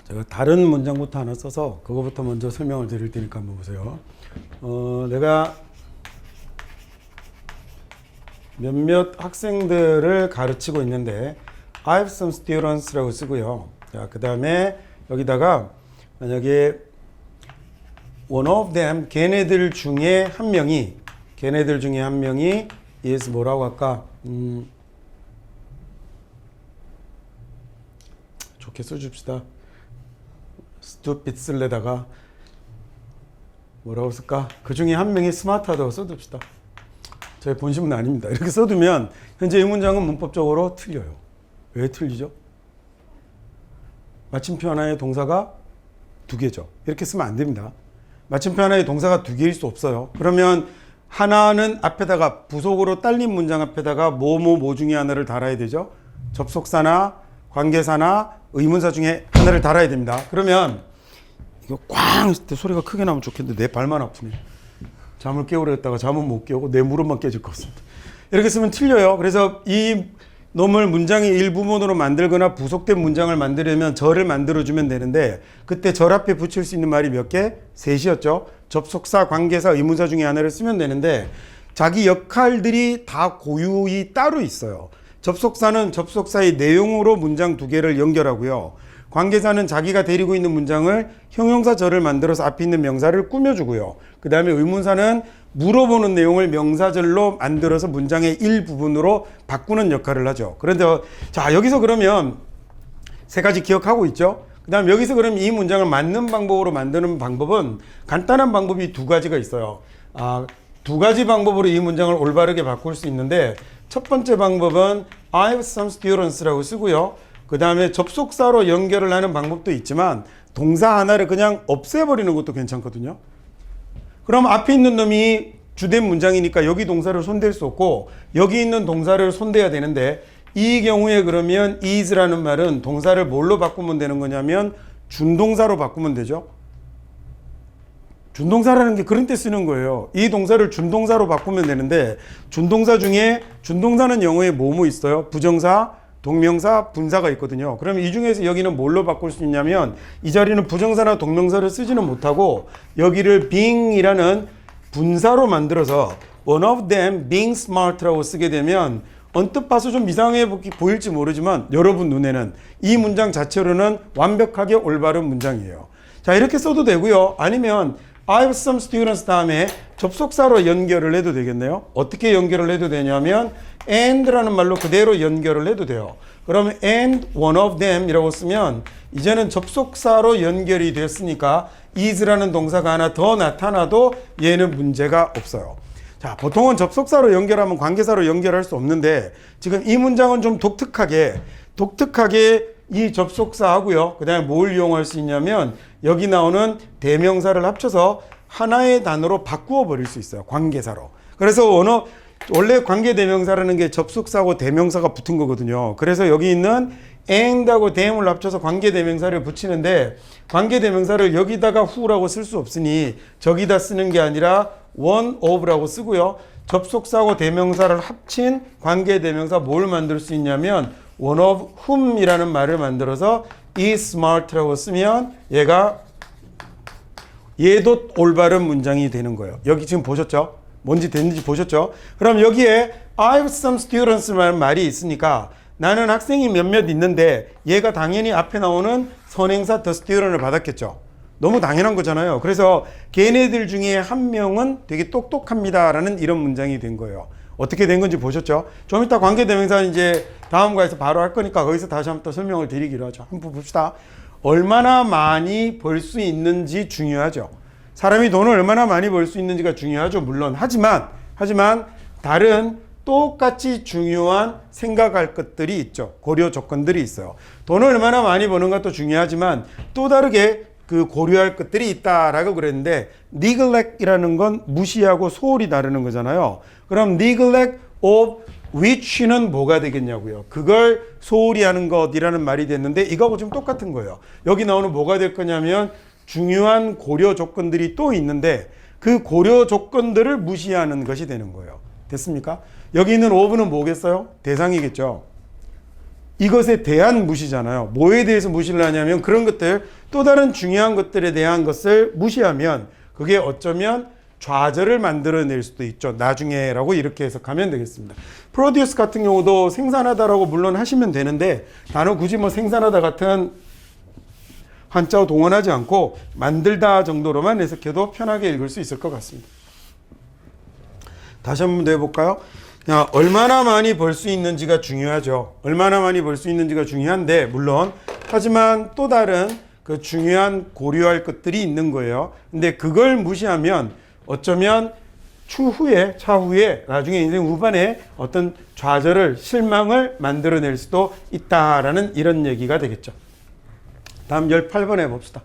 제가 다른 문장부터 하나 써서 그거부터 먼저 설명을 드릴 테니까 한번 보세요. 내가 몇몇 학생들을 가르치고 있는데 I have some students라고 쓰고요. 자, 그 다음에 여기다가 만약에 one of them, 걔네들 중에 한 명이 is 뭐라고 할까? 좋게 써줍시다. stupid 쓸래다가 뭐라고 쓸까? 그 중에 한 명이 스마트하다고 써둡시다. 저희 본심은 아닙니다. 이렇게 써두면 현재 이 문장은 문법적으로 틀려요. 왜 틀리죠? 마침표 하나의 동사가 두 개죠. 이렇게 쓰면 안 됩니다. 마침표 하나의 동사가 두 개일 수 없어요. 그러면 하나는 앞에다가 부속으로 딸린 문장 앞에다가 뭐 중에 하나를 달아야 되죠. 접속사나 관계사나 의문사 중에 하나를 달아야 됩니다. 그러면 이거 꽝 했을 때 소리가 크게 나면 좋겠는데 내 발만 아프네. 잠을 깨우려 했다가 잠은 못 깨우고 내 무릎만 깨질 것 같습니다. 이렇게 쓰면 틀려요. 그래서 이 놈을 문장의 일부분으로 만들거나 부속된 문장을 만들려면 절을 만들어주면 되는데 그때 절 앞에 붙일 수 있는 말이 몇 개? 셋이었죠. 접속사, 관계사, 의문사 중에 하나를 쓰면 되는데 자기 역할들이 다 고유히 따로 있어요. 접속사는 접속사의 내용으로 문장 두 개를 연결하고요. 관계사는 자기가 데리고 있는 문장을 형용사절을 만들어서 앞에 있는 명사를 꾸며주고요. 그 다음에 의문사는 물어보는 내용을 명사절로 만들어서 문장의 일부분으로 바꾸는 역할을 하죠. 그런데 자, 여기서 그러면 세 가지 기억하고 있죠. 그 다음 여기서 그럼 이 문장을 맞는 방법으로 만드는 방법은 간단한 방법이 두 가지가 있어요. 두 가지 방법으로 이 문장을 올바르게 바꿀 수 있는데, 첫 번째 방법은 I have some students라고 쓰고요. 그 다음에 접속사로 연결을 하는 방법도 있지만 동사 하나를 그냥 없애버리는 것도 괜찮거든요. 그럼 앞에 있는 놈이 주된 문장이니까 여기 동사를 손댈 수 없고 여기 있는 동사를 손대야 되는데, 이 경우에 그러면 is라는 말은 동사를 뭘로 바꾸면 되는 거냐면 준동사로 바꾸면 되죠. 준동사라는 게 그런 때 쓰는 거예요. 이 동사를 준동사로 바꾸면 되는데, 준동사 중에 준동사는 영어에 뭐뭐 있어요? 부정사, 동명사, 분사가 있거든요. 그럼 이 중에서 여기는 뭘로 바꿀 수 있냐면, 이 자리는 부정사나 동명사를 쓰지는 못하고 여기를 being이라는 분사로 만들어서 one of them being smart라고 쓰게 되면 언뜻 봐서 좀 이상해 보일지 모르지만 여러분 눈에는 이 문장 자체로는 완벽하게 올바른 문장이에요. 자, 이렇게 써도 되고요. 아니면 I have some students 다음에 접속사로 연결을 해도 되겠네요. 어떻게 연결을 해도 되냐면 and라는 말로 그대로 연결을 해도 돼요. 그러면 and one of them 이라고 쓰면 이제는 접속사로 연결이 됐으니까 is라는 동사가 하나 더 나타나도 얘는 문제가 없어요. 자, 보통은 접속사로 연결하면 관계사로 연결할 수 없는데, 지금 이 문장은 좀 독특하게 이 접속사하고요. 그 다음에 뭘 이용할 수 있냐면 여기 나오는 대명사를 합쳐서 하나의 단어로 바꾸어 버릴 수 있어요. 관계사로. 그래서 원래 관계대명사라는 게 접속사하고 대명사가 붙은 거거든요. 그래서 여기 있는 and하고 them을 합쳐서 관계대명사를 붙이는데, 관계대명사를 여기다가 who라고 쓸 수 없으니 저기다 쓰는 게 아니라 one of라고 쓰고요. 접속사하고 대명사를 합친 관계대명사 뭘 만들 수 있냐면 one of whom이라는 말을 만들어서 is smart라고 쓰면 얘도 올바른 문장이 되는 거예요. 여기 지금 보셨죠? 뭔지 됐는지 보셨죠? 그럼 여기에 I have some students라는 말이 있으니까 나는 학생이 몇몇 있는데 얘가 당연히 앞에 나오는 선행사 the student을 받았겠죠. 너무 당연한 거잖아요. 그래서 걔네들 중에 한 명은 되게 똑똑합니다라는 이런 문장이 된 거예요. 어떻게 된 건지 보셨죠? 좀 이따 관계대명사 이제 다음 과에서 바로 할 거니까 거기서 다시 한번 또 설명을 드리기로 하죠. 한번 봅시다. 얼마나 많이 벌 수 있는지 중요하죠. 사람이 돈을 얼마나 많이 벌 수 있는지가 중요하죠. 물론. 하지만 다른 똑같이 중요한 생각할 것들이 있죠. 고려 조건들이 있어요. 돈을 얼마나 많이 버는 것도 중요하지만 또 다르게 그 고려할 것들이 있다라고 그랬는데, neglect이라는 건 무시하고 소홀히 다루는 거잖아요. 그럼 neglect of which는 뭐가 되겠냐고요. 그걸 소홀히 하는 것이라는 말이 됐는데 이거하고 좀 똑같은 거예요. 여기 나오는 뭐가 될 거냐면 중요한 고려 조건들이 또 있는데 그 고려 조건들을 무시하는 것이 되는 거예요. 됐습니까? 여기 있는 of는 뭐겠어요? 대상이겠죠. 이것에 대한 무시잖아요. 뭐에 대해서 무시를 하냐면 그런 것들, 또 다른 중요한 것들에 대한 것을 무시하면 그게 어쩌면 좌절을 만들어낼 수도 있죠. 나중에라고 이렇게 해석하면 되겠습니다. produce 같은 경우도 생산하다라고 물론 하시면 되는데 단어 굳이 뭐 생산하다 같은 한자어 동원하지 않고 만들다 정도로만 해석해도 편하게 읽을 수 있을 것 같습니다. 다시 한번 더 해볼까요? 얼마나 많이 벌 수 있는지가 중요하죠. 얼마나 많이 벌 수 있는지가 중요한데 물론 하지만 또 다른 그 중요한 고려할 것들이 있는 거예요. 근데 그걸 무시하면 어쩌면 차후에 나중에 인생 후반에 어떤 좌절을 실망을 만들어낼 수도 있다라는 이런 얘기가 되겠죠. 다음 18번 해봅시다.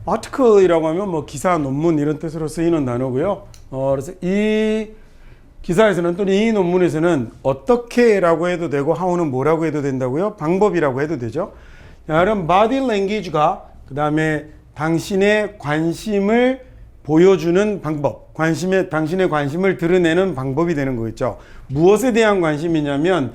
article이라고 하면 뭐 기사, 논문 이런 뜻으로 쓰이는 단어고요. 그래서 이 기사에서는 또는 이 논문에서는 어떻게라고 해도 되고 how는 뭐라고 해도 된다고요? 방법이라고 해도 되죠. 자, 그럼 body language가 그 다음에 당신의 관심을 보여주는 방법, 당신의 관심을 드러내는 방법이 되는 거겠죠. 무엇에 대한 관심이냐면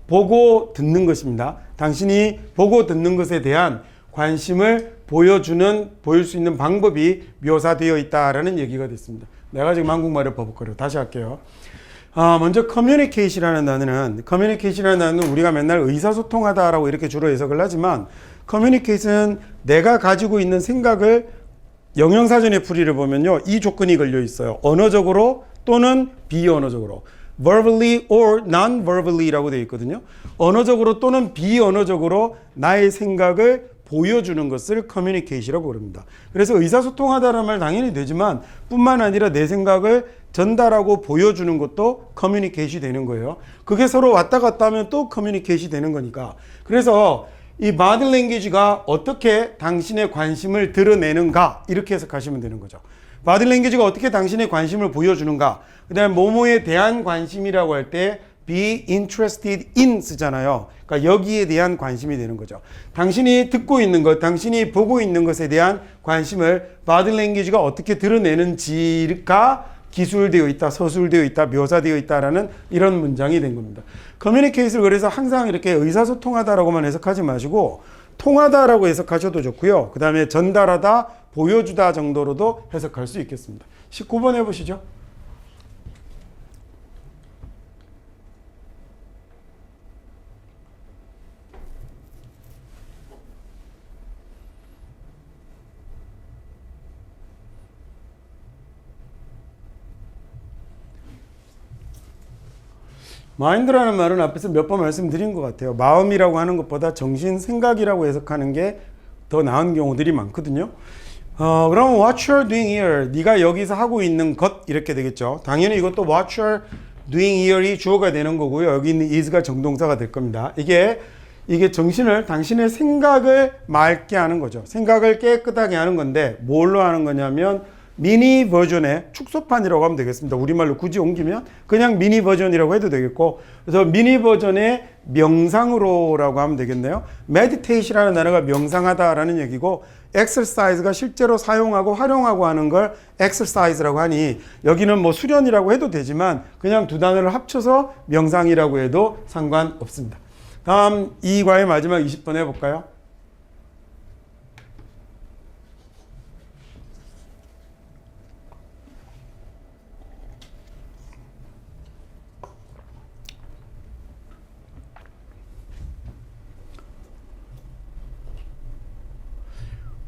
보고 듣는 것입니다. 당신이 보고 듣는 것에 대한 관심을 보일 수 있는 방법이 묘사되어 있다라는 얘기가 됐습니다. 내가 지금 한국말을 버벅거려. 다시 할게요. 먼저 communicate이라는 단어는 우리가 맨날 의사소통하다라고 이렇게 주로 해석을 하지만 communicate는 내가 가지고 있는 생각을 영영사전의 풀이를 보면요. 이 조건이 걸려 있어요. 언어적으로 또는 비언어적으로. verbally or non-verbally라고 되어 있거든요. 언어적으로 또는 비언어적으로 나의 생각을 보여주는 것을 communicate이라고 부릅니다. 그래서 의사소통하다라는 말 당연히 되지만 뿐만 아니라 내 생각을 전달하고 보여주는 것도 communicate이 되는 거예요. 그게 서로 왔다 갔다 하면 또 communicate이 되는 거니까. 그래서 이 body language가 어떻게 당신의 관심을 드러내는가 이렇게 해석하시면 되는 거죠. body language가 어떻게 당신의 관심을 보여주는가. 그 다음에 뭐뭐에 대한 관심이라고 할 때 be interested in 쓰잖아요. 그러니까 여기에 대한 관심이 되는 거죠. 당신이 듣고 있는 것, 당신이 보고 있는 것에 대한 관심을 body language가 어떻게 드러내는지가 기술되어 있다, 서술되어 있다, 묘사되어 있다라는 이런 문장이 된 겁니다. 커뮤니케이트를 그래서 항상 이렇게 의사소통하다라고만 해석하지 마시고 통하다라고 해석하셔도 좋고요. 그 다음에 전달하다, 보여주다 정도로도 해석할 수 있겠습니다. 19번 해보시죠. 마인드라는 말은 앞에서 몇 번 말씀드린 것 같아요. 마음이라고 하는 것보다 정신, 생각이라고 해석하는 게 더 나은 경우들이 많거든요. 그럼 what you're doing here, 네가 여기서 하고 있는 것 이렇게 되겠죠. 당연히 이것도 what you're doing here이 주어가 되는 거고요. 여기 있는 is가 정동사가 될 겁니다. 이게 정신을, 당신의 생각을 맑게 하는 거죠. 생각을 깨끗하게 하는 건데 뭘로 하는 거냐면 미니 버전의 축소판이라고 하면 되겠습니다. 우리말로 굳이 옮기면 그냥 미니 버전이라고 해도 되겠고, 그래서 미니 버전의 명상으로라고 하면 되겠네요. meditation이라는 단어가 명상하다라는 얘기고, exercise가 실제로 사용하고 활용하고 하는 걸 exercise라고 하니 여기는 뭐 수련이라고 해도 되지만 그냥 두 단어를 합쳐서 명상이라고 해도 상관없습니다. 다음 이 과의 마지막 20번 해볼까요?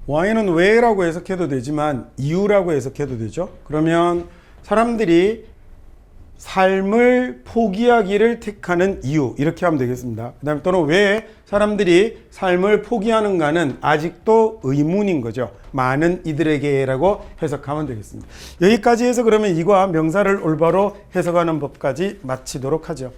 why는 왜라고 해석해도 되지만 이유라고 해석해도 되죠. 그러면 사람들이 삶을 포기하기를 택하는 이유 이렇게 하면 되겠습니다. 그 다음에 또는 왜 사람들이 삶을 포기하는가는 아직도 의문인 거죠. 많은 이들에게 라고 해석하면 되겠습니다. 여기까지 해서 그러면 이과 명사를 올바로 해석하는 법까지 마치도록 하죠.